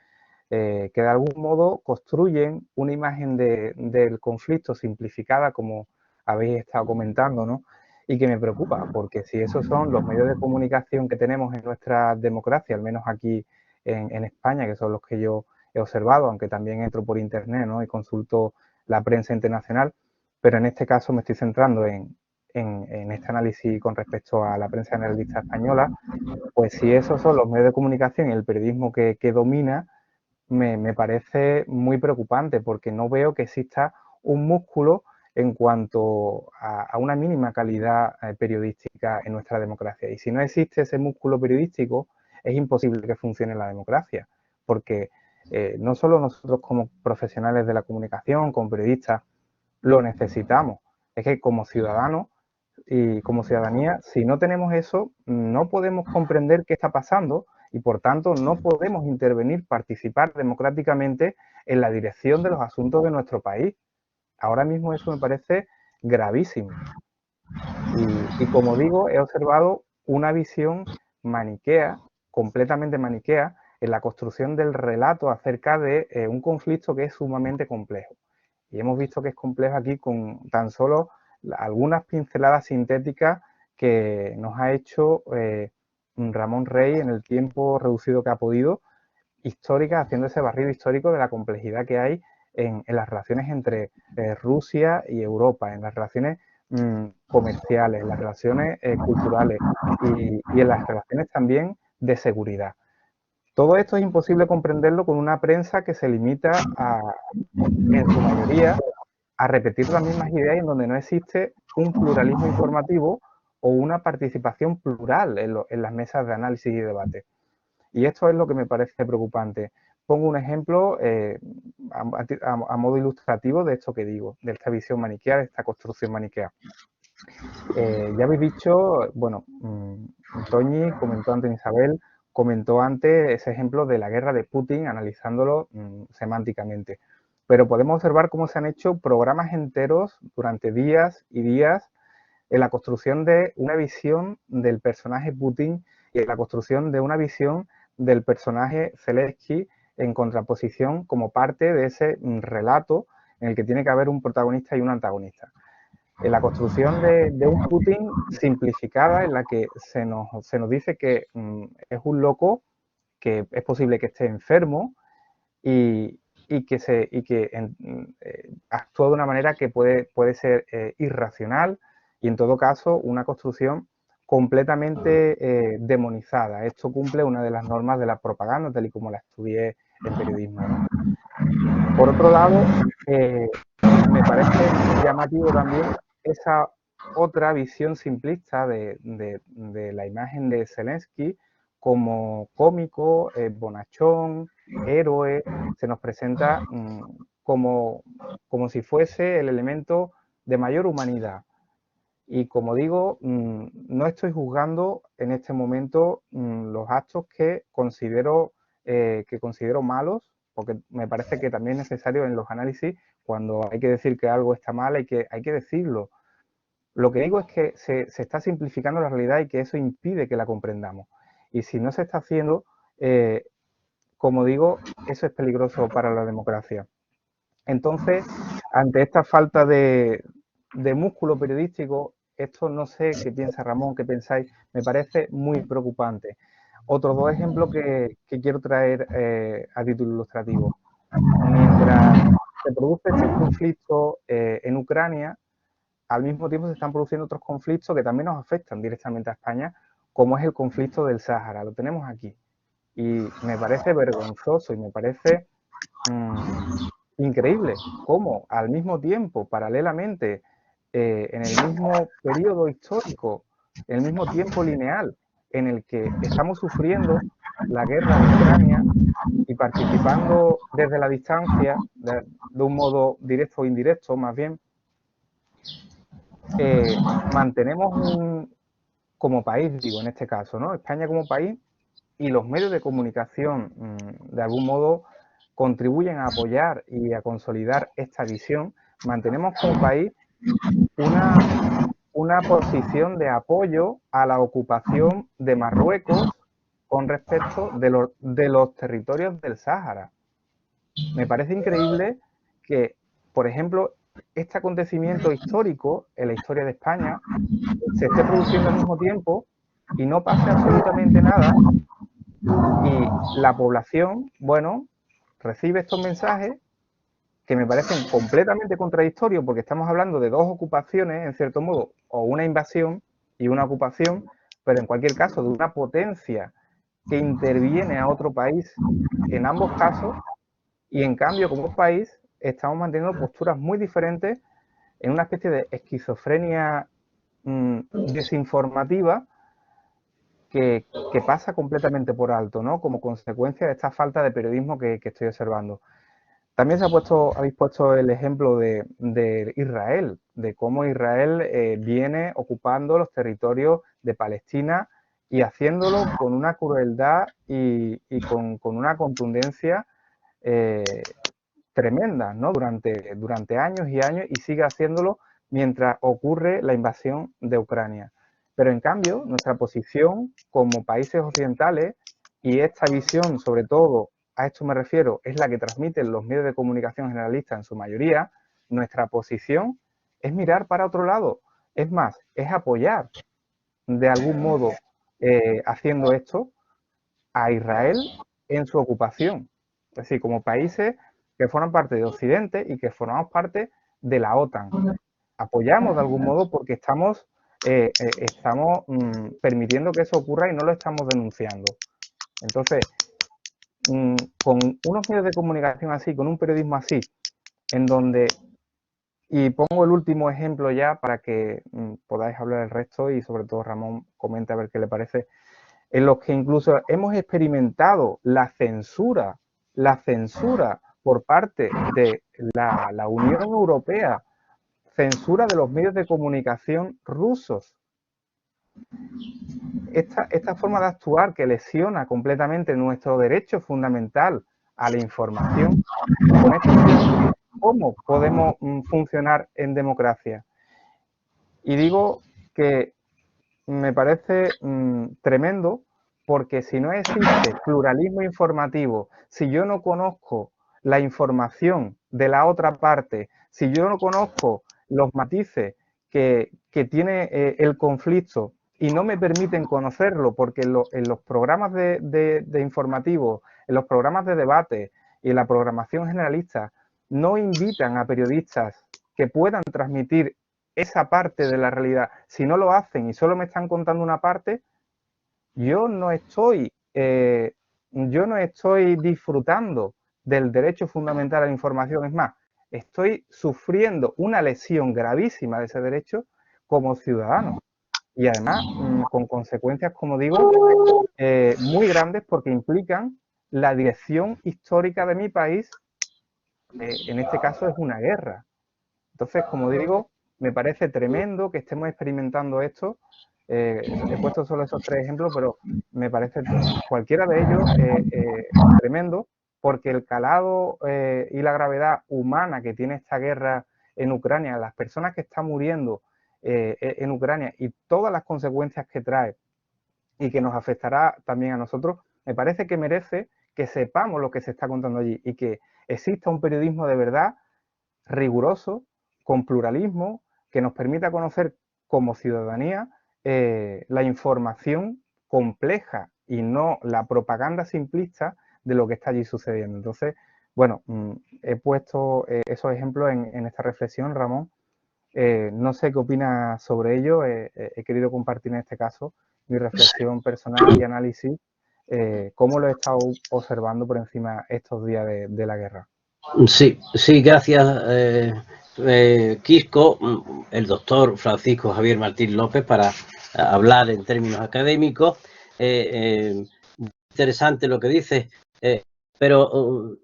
que de algún modo construyen una imagen del conflicto simplificada, como habéis estado comentando, ¿no? Y que me preocupa, porque si esos son los medios de comunicación que tenemos en nuestra democracia, al menos aquí en España, que son los que yo he observado, aunque también entro por internet, ¿no? Y consulto la prensa internacional, pero en este caso me estoy centrando en este análisis con respecto a la prensa generalista española, pues si esos son los medios de comunicación y el periodismo que domina, me parece muy preocupante, porque no veo que exista un músculo en cuanto a una mínima calidad periodística en nuestra democracia. Y si no existe ese músculo periodístico, es imposible que funcione la democracia, porque no solo nosotros como profesionales de la comunicación, como periodistas, lo necesitamos, es que como ciudadanos y como ciudadanía, si no tenemos eso, no podemos comprender qué está pasando y, por tanto, no podemos intervenir, participar democráticamente en la dirección de los asuntos de nuestro país. Ahora mismo eso me parece gravísimo. Y como digo, he observado una visión maniquea, completamente maniquea, en la construcción del relato acerca de un conflicto que es sumamente complejo. Y hemos visto que es complejo aquí con tan solo algunas pinceladas sintéticas que nos ha hecho Ramón Rey en el tiempo reducido que ha podido, históricas, haciendo ese barrido histórico de la complejidad que hay en las relaciones entre Rusia y Europa, en las relaciones comerciales, en las relaciones culturales y en las relaciones también de seguridad. Todo esto es imposible comprenderlo con una prensa que se limita en su mayoría a repetir las mismas ideas y en donde no existe un pluralismo informativo o una participación plural en las mesas de análisis y debate. Y esto es lo que me parece preocupante. Pongo un ejemplo a modo ilustrativo de esto que digo, de esta visión maniquea, de esta construcción maniquea. Ya habéis dicho, bueno, Toñi comentó antes, Isabel comentó antes ese ejemplo de la guerra de Putin, analizándolo semánticamente. Pero podemos observar cómo se han hecho programas enteros durante días y días en la construcción de una visión del personaje Putin y en la construcción de una visión del personaje Zelensky en contraposición como parte de ese relato en el que tiene que haber un protagonista y un antagonista. En la construcción de un Putin simplificada en la que se nos dice que es un loco, que es posible que esté enfermo y que actúa de una manera que puede ser irracional y en todo caso una construcción completamente demonizada. Esto cumple una de las normas de la propaganda, tal y como la estudié en periodismo. Por otro lado, me parece llamativo también esa otra visión simplista de la imagen de Zelensky como cómico, bonachón, héroe. Se nos presenta como si fuese el elemento de mayor humanidad. Y como digo, no estoy juzgando en este momento los actos que considero malos, porque me parece que también es necesario en los análisis, cuando hay que decir que algo está mal, hay que decirlo. Lo que digo es que se está simplificando la realidad y que eso impide que la comprendamos. Y si no se está haciendo, como digo, eso es peligroso para la democracia. Entonces, ante esta falta de músculo periodístico, esto no sé qué piensa Ramón, qué pensáis, me parece muy preocupante. Otros dos ejemplos que quiero traer a título ilustrativo. Mientras se produce este conflicto en Ucrania, al mismo tiempo se están produciendo otros conflictos que también nos afectan directamente a España, como es el conflicto del Sáhara. Lo tenemos aquí. Y me parece vergonzoso y me parece increíble cómo al mismo tiempo, paralelamente, en el mismo periodo histórico, en el mismo tiempo lineal en el que estamos sufriendo la guerra de Ucrania y participando desde la distancia, de un modo directo o indirecto más bien, mantenemos como país, digo en este caso, ¿no? España como país y los medios de comunicación de algún modo contribuyen a apoyar y a consolidar esta visión, mantenemos como país una posición de apoyo a la ocupación de Marruecos con respecto de los territorios del Sáhara. Me parece increíble que, por ejemplo, este acontecimiento histórico en la historia de España se esté produciendo al mismo tiempo y no pase absolutamente nada y la población, bueno, recibe estos mensajes que me parecen completamente contradictorios porque estamos hablando de dos ocupaciones, en cierto modo, o una invasión y una ocupación, pero en cualquier caso de una potencia que interviene a otro país en ambos casos y en cambio como país estamos manteniendo posturas muy diferentes en una especie de esquizofrenia desinformativa que pasa completamente por alto, ¿no? Como consecuencia de esta falta de periodismo que estoy observando. También habéis puesto el ejemplo de Israel, de cómo Israel viene ocupando los territorios de Palestina y haciéndolo con una crueldad y con una contundencia tremenda, ¿no? Durante años y años, y sigue haciéndolo mientras ocurre la invasión de Ucrania. Pero en cambio, nuestra posición como países occidentales, y esta visión sobre todo, a esto me refiero, es la que transmiten los medios de comunicación generalistas en su mayoría, nuestra posición es mirar para otro lado. Es más, es apoyar de algún modo haciendo esto a Israel en su ocupación. Es decir, como países que forman parte de Occidente y que formamos parte de la OTAN. Apoyamos de algún modo porque estamos permitiendo que eso ocurra y no lo estamos denunciando. Entonces, con unos medios de comunicación así, con un periodismo así, en donde, y pongo el último ejemplo ya para que podáis hablar el resto y sobre todo Ramón comente a ver qué le parece, en los que incluso hemos experimentado la censura por parte de la Unión Europea, censura de los medios de comunicación rusos. Esta forma de actuar que lesiona completamente nuestro derecho fundamental a la información, con esto, ¿cómo podemos funcionar en democracia? Y digo que me parece tremendo porque si no existe pluralismo informativo, si yo no conozco la información de la otra parte, si yo no conozco los matices que tiene el conflicto y no me permiten conocerlo porque en los programas de informativos, en los programas de debate y en la programación generalista no invitan a periodistas que puedan transmitir esa parte de la realidad. Si no lo hacen y solo me están contando una parte, yo no estoy disfrutando del derecho fundamental a la información. Es más, estoy sufriendo una lesión gravísima de ese derecho como ciudadano. Y además, con consecuencias, como digo, muy grandes porque implican la dirección histórica de mi país. En este caso es una guerra. Entonces, como digo, me parece tremendo que estemos experimentando esto. He puesto solo esos 3 ejemplos, pero me parece cualquiera de ellos tremendo, porque el calado y la gravedad humana que tiene esta guerra en Ucrania, las personas que están muriendo en Ucrania y todas las consecuencias que trae y que nos afectará también a nosotros, me parece que merece que sepamos lo que se está contando allí y que exista un periodismo de verdad riguroso, con pluralismo, que nos permita conocer como ciudadanía la información compleja y no la propaganda simplista de lo que está allí sucediendo. Entonces, bueno, he puesto esos ejemplos en esta reflexión, Ramón. No sé qué opinas sobre ello. He querido compartir en este caso mi reflexión personal y análisis, cómo lo he estado observando por encima estos días de la guerra.
Sí, sí, gracias, Quisco, el doctor Francisco Javier Martín López, para hablar en términos académicos. Interesante lo que dice, pero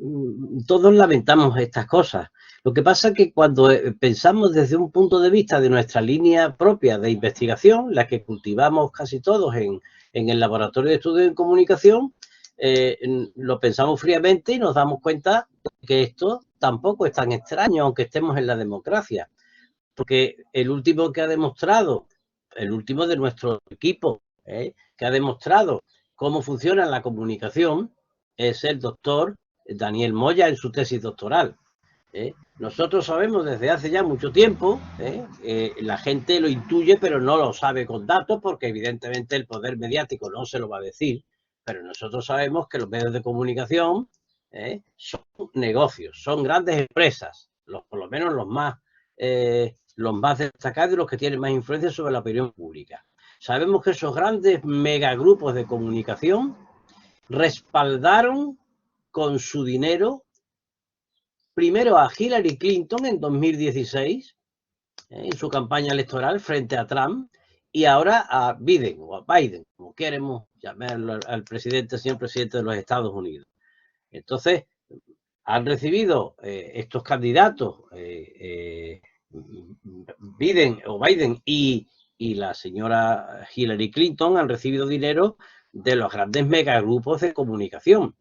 todos lamentamos estas cosas. Lo que pasa es que cuando pensamos desde un punto de vista de nuestra línea propia de investigación, la que cultivamos casi todos en el Laboratorio de Estudios en Comunicación, lo pensamos fríamente y nos damos cuenta de que esto tampoco es tan extraño, aunque estemos en la democracia. Porque el último que ha demostrado, el último de nuestro equipo, que ha demostrado cómo funciona la comunicación, es el doctor Daniel Moya en su tesis doctoral. Nosotros sabemos desde hace ya mucho tiempo, la gente lo intuye, pero no lo sabe con datos, porque evidentemente el poder mediático no se lo va a decir, pero nosotros sabemos que los medios de comunicación son negocios, son grandes empresas, por lo menos los más destacados y los que tienen más influencia sobre la opinión pública. Sabemos que esos grandes megagrupos de comunicación respaldaron con su dinero primero a Hillary Clinton en 2016, en su campaña electoral frente a Trump, y ahora a Biden, o a Biden, como queremos llamarlo al presidente, señor presidente de los Estados Unidos. Entonces, han recibido estos candidatos, Biden y la señora Hillary Clinton, han recibido dinero de los grandes megagrupos de comunicación.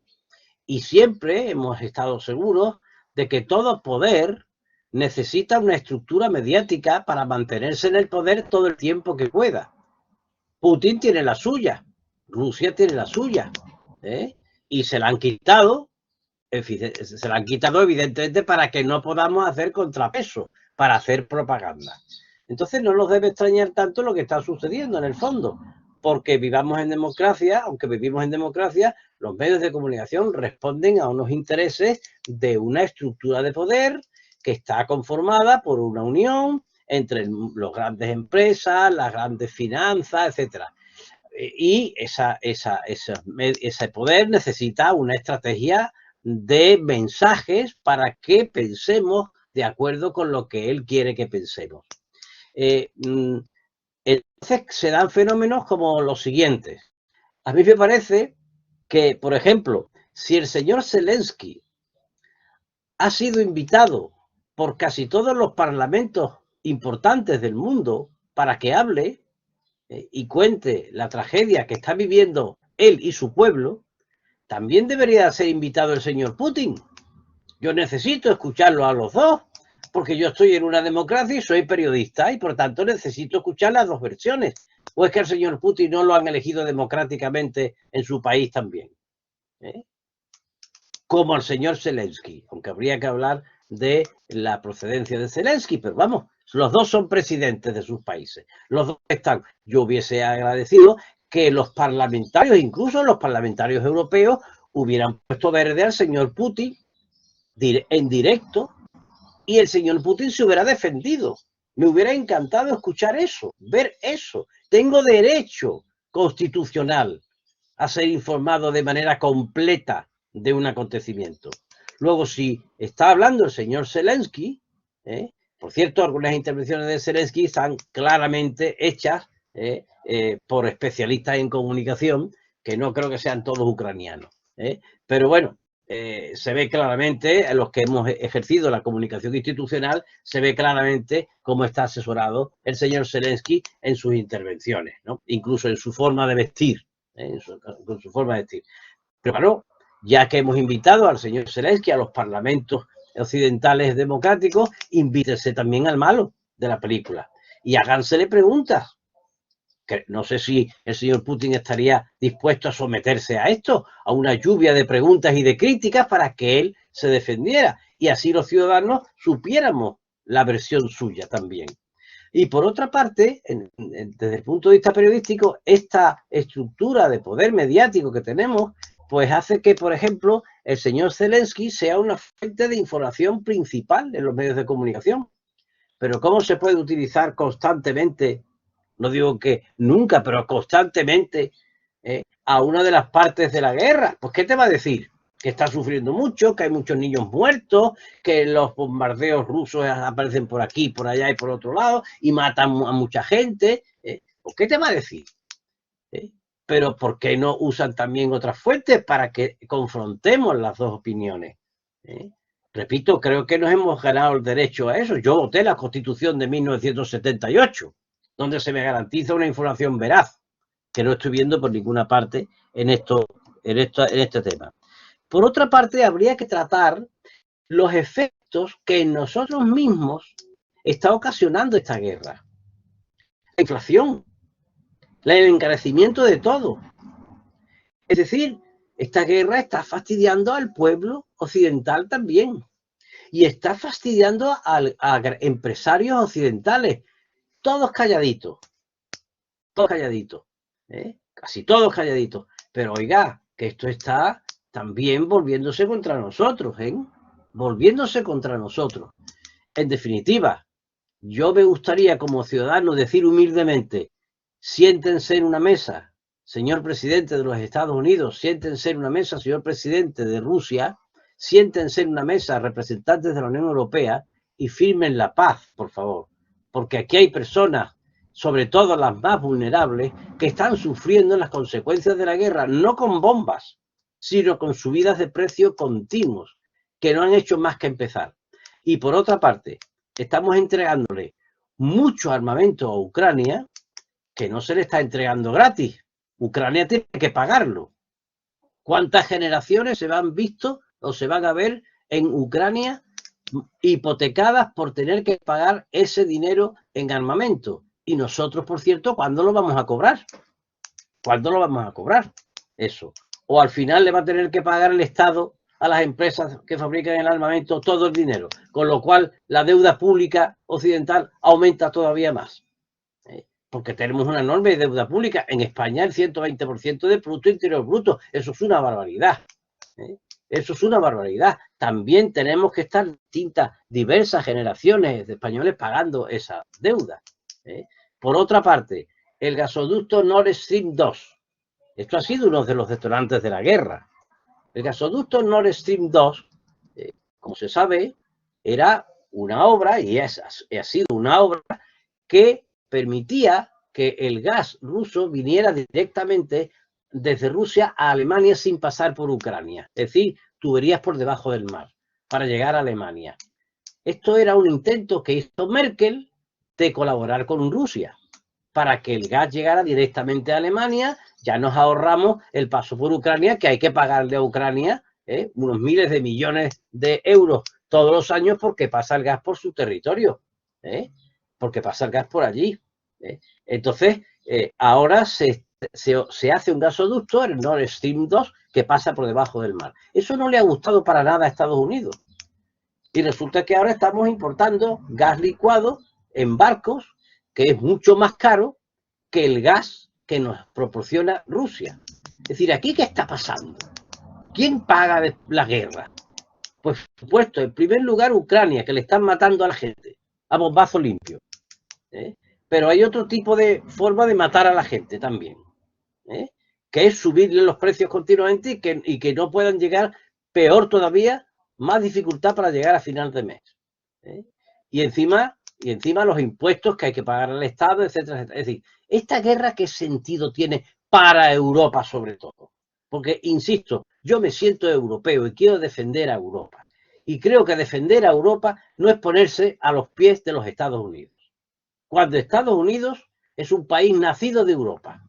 Y siempre hemos estado seguros de que todo poder necesita una estructura mediática para mantenerse en el poder todo el tiempo que pueda. Putin tiene la suya, Rusia tiene la suya, y se la han quitado evidentemente para que no podamos hacer contrapeso, para hacer propaganda. Entonces no nos debe extrañar tanto lo que está sucediendo en el fondo, porque vivamos en democracia, aunque vivimos en democracia, los medios de comunicación responden a unos intereses de una estructura de poder que está conformada por una unión entre las grandes empresas, las grandes finanzas, etcétera. Y ese poder necesita una estrategia de mensajes para que pensemos de acuerdo con lo que él quiere que pensemos. Entonces se dan fenómenos como los siguientes. A mí me parece que, por ejemplo, si el señor Zelensky ha sido invitado por casi todos los parlamentos importantes del mundo para que hable y cuente la tragedia que está viviendo él y su pueblo, también debería ser invitado el señor Putin. Yo necesito escucharlo a los dos, porque yo estoy en una democracia y soy periodista y por tanto necesito escuchar las dos versiones. ¿O es que al señor Putin no lo han elegido democráticamente en su país también? Como al señor Zelensky, aunque habría que hablar de la procedencia de Zelensky, pero vamos, los dos son presidentes de sus países. Los dos están. Yo hubiese agradecido que los parlamentarios, incluso los parlamentarios europeos, hubieran puesto verde al señor Putin en directo y el señor Putin se hubiera defendido. Me hubiera encantado escuchar eso, ver eso. Tengo derecho constitucional a ser informado de manera completa de un acontecimiento. Luego, si está hablando el señor Zelensky, por cierto, algunas intervenciones de Zelensky están claramente hechas por especialistas en comunicación, que no creo que sean todos ucranianos. Pero bueno, se ve claramente, en los que hemos ejercido la comunicación institucional, se ve claramente cómo está asesorado el señor Zelensky en sus intervenciones, ¿no? Incluso en su forma de vestir, con su forma de vestir. Pero bueno, ya que hemos invitado al señor Zelensky a los parlamentos occidentales democráticos, invítese también al malo de la película y hágansele preguntas. Que no sé si el señor Putin estaría dispuesto a someterse a esto, a una lluvia de preguntas y de críticas para que él se defendiera y así los ciudadanos supiéramos la versión suya también. Y por otra parte, desde el punto de vista periodístico, esta estructura de poder mediático que tenemos, pues hace que, por ejemplo, el señor Zelensky sea una fuente de información principal en los medios de comunicación. Pero ¿cómo se puede utilizar constantemente, no digo que nunca, pero constantemente, a una de las partes de la guerra? Pues ¿qué te va a decir? Que está sufriendo mucho, que hay muchos niños muertos, que los bombardeos rusos aparecen por aquí, por allá y por otro lado, y matan a mucha gente. ¿Pues qué te va a decir? Pero ¿por qué no usan también otras fuentes para que confrontemos las dos opiniones? Repito, creo que nos hemos ganado el derecho a eso. Yo voté la Constitución de 1978, donde se me garantiza una información veraz, que no estoy viendo por ninguna parte en este tema. Por otra parte, habría que tratar los efectos que en nosotros mismos está ocasionando esta guerra. La inflación, el encarecimiento de todo. Es decir, esta guerra está fastidiando al pueblo occidental también. Y está fastidiando a empresarios occidentales. Todos calladitos. Todos calladitos. Casi todos calladitos. Pero oiga, que esto está también volviéndose contra nosotros. Volviéndose contra nosotros. En definitiva, yo me gustaría como ciudadano decir humildemente: siéntense en una mesa, señor presidente de los Estados Unidos, siéntense en una mesa, señor presidente de Rusia, siéntense en una mesa, representantes de la Unión Europea, y firmen la paz, por favor. Porque aquí hay personas, sobre todo las más vulnerables, que están sufriendo las consecuencias de la guerra, no con bombas, sino con subidas de precio continuos. que no han hecho más que empezar. Y por otra parte, estamos entregándole mucho armamento a Ucrania que no se le está entregando gratis. Ucrania tiene que pagarlo. ¿Cuántas generaciones se van visto o se van a ver en Ucrania hipotecadas por tener que pagar ese dinero en armamento? Y nosotros, por cierto, ¿cuándo lo vamos a cobrar? ¿Cuándo lo vamos a cobrar? Eso. O al final le va a tener que pagar el Estado a las empresas que fabrican el armamento todo el dinero, con lo cual la deuda pública occidental aumenta todavía más. Porque tenemos una enorme deuda pública. En España el 120% del Producto Interior Bruto. Eso es una barbaridad. Eso es una barbaridad. También tenemos que estar diversas generaciones de españoles pagando esa deuda. Por otra parte, el gasoducto Nord Stream 2. Esto ha sido uno de los detonantes de la guerra. El gasoducto Nord Stream 2, como se sabe, era una obra, y ha sido una obra que permitía que el gas ruso viniera directamente desde Rusia a Alemania sin pasar por Ucrania. Es decir, tuberías por debajo del mar para llegar a Alemania. Esto era un intento que hizo Merkel de colaborar con Rusia para que el gas llegara directamente a Alemania. Ya nos ahorramos el paso por Ucrania, que hay que pagarle a Ucrania unos miles de millones de euros todos los años porque pasa el gas por su territorio, porque pasa el gas por allí. Entonces, ahora se hace un gasoducto, el Nord Stream 2, que pasa por debajo del mar. Eso no le ha gustado para nada a Estados Unidos. Y resulta que ahora estamos importando gas licuado en barcos, que es mucho más caro que el gas que nos proporciona Rusia. Es decir, ¿aquí qué está pasando? ¿Quién paga la guerra? Pues, por supuesto, en primer lugar, Ucrania, que le están matando a la gente a bombazo limpio. Pero hay otro tipo de forma de matar a la gente también, que es subirle los precios continuamente y que no puedan llegar, peor todavía, más dificultad para llegar a final de mes. Y encima los impuestos que hay que pagar al Estado, etcétera, etcétera. Es decir, ¿esta guerra qué sentido tiene para Europa sobre todo? Porque, insisto, yo me siento europeo y quiero defender a Europa. Y creo que defender a Europa no es ponerse a los pies de los Estados Unidos. Cuando Estados Unidos es un país nacido de Europa,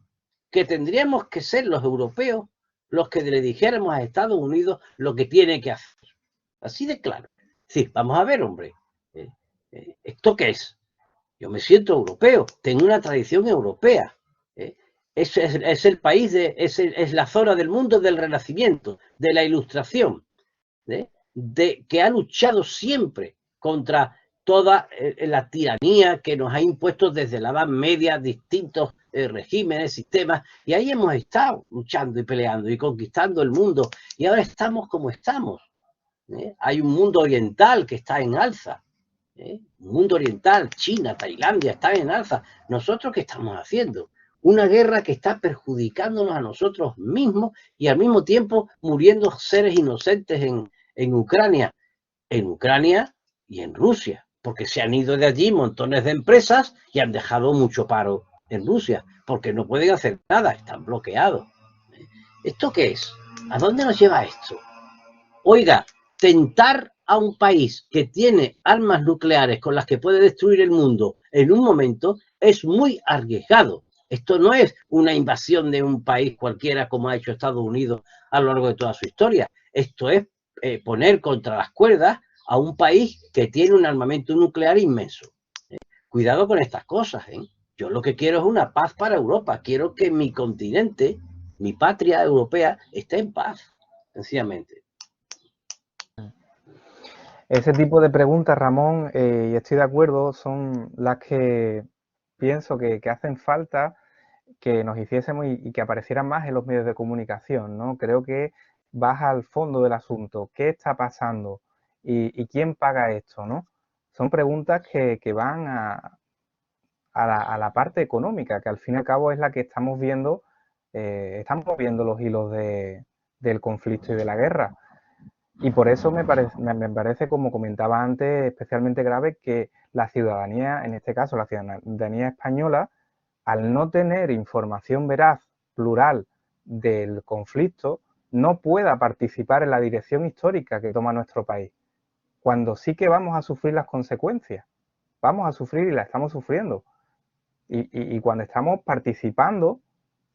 que tendríamos que ser los europeos los que le dijéramos a Estados Unidos lo que tiene que hacer. Así de claro. Sí, vamos a ver, hombre. ¿Esto qué es? Yo me siento europeo, tengo una tradición europea. Es el país, es la zona del mundo del Renacimiento, de la Ilustración, que ha luchado siempre contra toda la tiranía que nos ha impuesto desde la Edad Media distintos regímenes, sistemas, y ahí hemos estado luchando y peleando y conquistando el mundo, y ahora estamos como estamos. Hay un mundo oriental que está en alza. Un mundo oriental, China, Tailandia, están en alza. ¿Nosotros qué estamos haciendo? Una guerra que está perjudicándonos a nosotros mismos y al mismo tiempo muriendo seres inocentes en Ucrania y en Rusia, porque se han ido de allí montones de empresas y han dejado mucho paro en Rusia, porque no pueden hacer nada, están bloqueados. ¿Esto qué es? ¿A dónde nos lleva esto? Oiga, tentar a un país que tiene armas nucleares con las que puede destruir el mundo en un momento es muy arriesgado. Esto no es una invasión de un país cualquiera como ha hecho Estados Unidos a lo largo de toda su historia. Esto es poner contra las cuerdas a un país que tiene un armamento nuclear inmenso. Cuidado con estas cosas. Yo lo que quiero es una paz para Europa. Quiero que mi continente, mi patria europea, esté en paz, sencillamente.
Ese tipo de preguntas, Ramón, y estoy de acuerdo, son las que pienso que hacen falta que nos hiciésemos y que aparecieran más en los medios de comunicación, ¿no? Creo que vas al fondo del asunto. ¿Qué está pasando? ¿Y quién paga esto, no? Son preguntas que van a la parte económica, que al fin y al cabo es la que estamos viendo los hilos del conflicto y de la guerra. Y por eso me parece, como comentaba antes, especialmente grave que la ciudadanía, en este caso la ciudadanía española, al no tener información veraz, plural, del conflicto, no pueda participar en la dirección histórica que toma nuestro país, cuando sí que vamos a sufrir las consecuencias. Vamos a sufrir y la estamos sufriendo. Y cuando estamos participando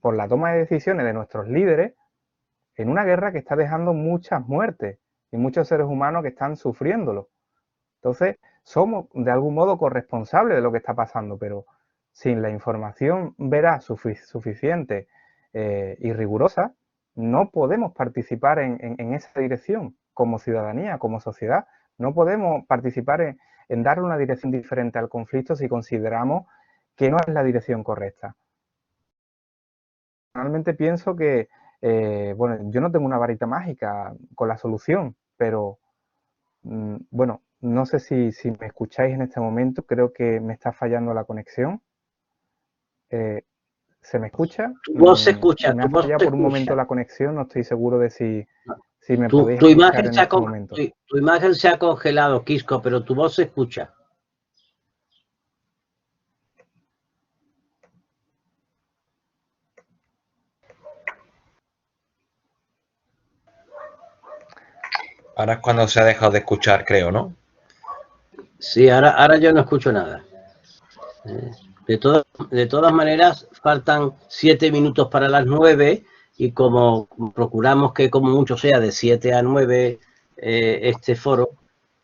por la toma de decisiones de nuestros líderes en una guerra que está dejando muchas muertes y muchos seres humanos que están sufriéndolo. Entonces, somos de algún modo corresponsables de lo que está pasando, pero sin la información veraz suficiente y rigurosa, no podemos participar en esa dirección como ciudadanía, como sociedad. No podemos participar en darle una dirección diferente al conflicto si consideramos que no es la dirección correcta. Personalmente pienso que, bueno, yo no tengo una varita mágica con la solución, pero bueno, no sé si me escucháis en este momento, creo que me está fallando la conexión. ¿Se me escucha?
Tu voz se escucha,
Me
tu
ha
voz
fallado
se
por un momento
escucha.
la conexión, no estoy seguro de si me
Tu
podéis escuchar
imagen
en
se ha
este momento.
tu imagen se ha congelado, Quisco, pero tu voz se escucha.
Ahora es cuando se ha dejado de escuchar, creo, ¿no?
Sí, ahora yo no escucho nada. De todas maneras, faltan 7 minutos para las 9 y como procuramos que como mucho sea de 7 a 9 este foro,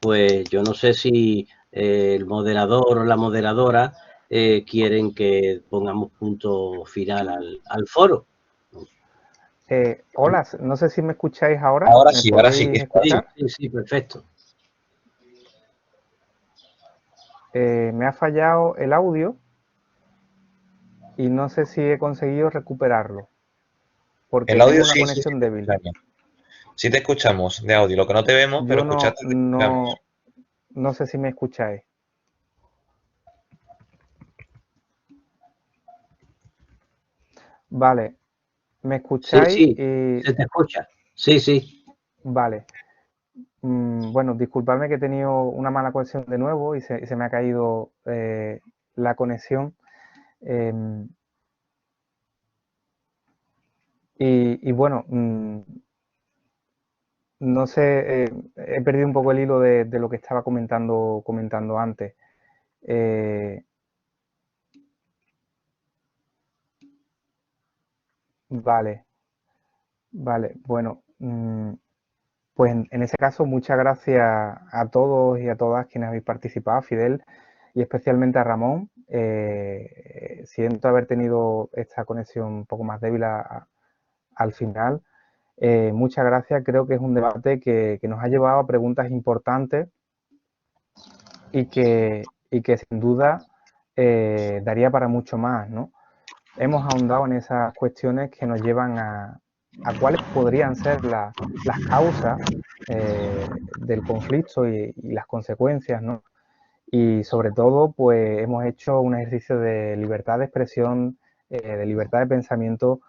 pues yo no sé si el moderador o la moderadora quieren que pongamos punto final al foro.
Hola, no sé si me escucháis ahora.
Ahora
¿Me
sí,
podéis escuchar?
Sí, perfecto.
Me ha fallado el audio y no sé si he conseguido recuperarlo, porque
el
tengo
audio
una
sí,
conexión débil.
sí te escuchamos de audio, lo que no te vemos, pero
Yo
escucharte te escuchamos.
no sé si me escucháis. Vale, ¿me escucháis?
Sí, se te escucha. Sí.
Vale. Bueno, disculpadme que he tenido una mala conexión de nuevo y se me ha caído la conexión. Y bueno, no sé, he perdido un poco el hilo de lo que estaba comentando antes. Vale, bueno, pues en ese caso muchas gracias a todos y a todas quienes habéis participado, Fidel, y especialmente a Ramón. Siento haber tenido esta conexión un poco más débil al final. Muchas gracias, creo que es un debate que nos ha llevado a preguntas importantes y que sin duda daría para mucho más, ¿no? Hemos ahondado en esas cuestiones que nos llevan a cuáles podrían ser las causas del conflicto y las consecuencias, ¿no? Y sobre todo, pues hemos hecho un ejercicio de libertad de expresión, de libertad de pensamiento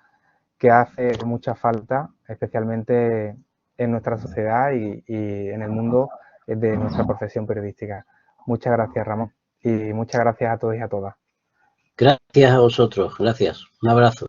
que hace mucha falta, especialmente en nuestra sociedad y en el mundo de nuestra profesión periodística. Muchas gracias, Ramón, y muchas gracias a todos y a todas.
Gracias a vosotros, gracias. Un abrazo.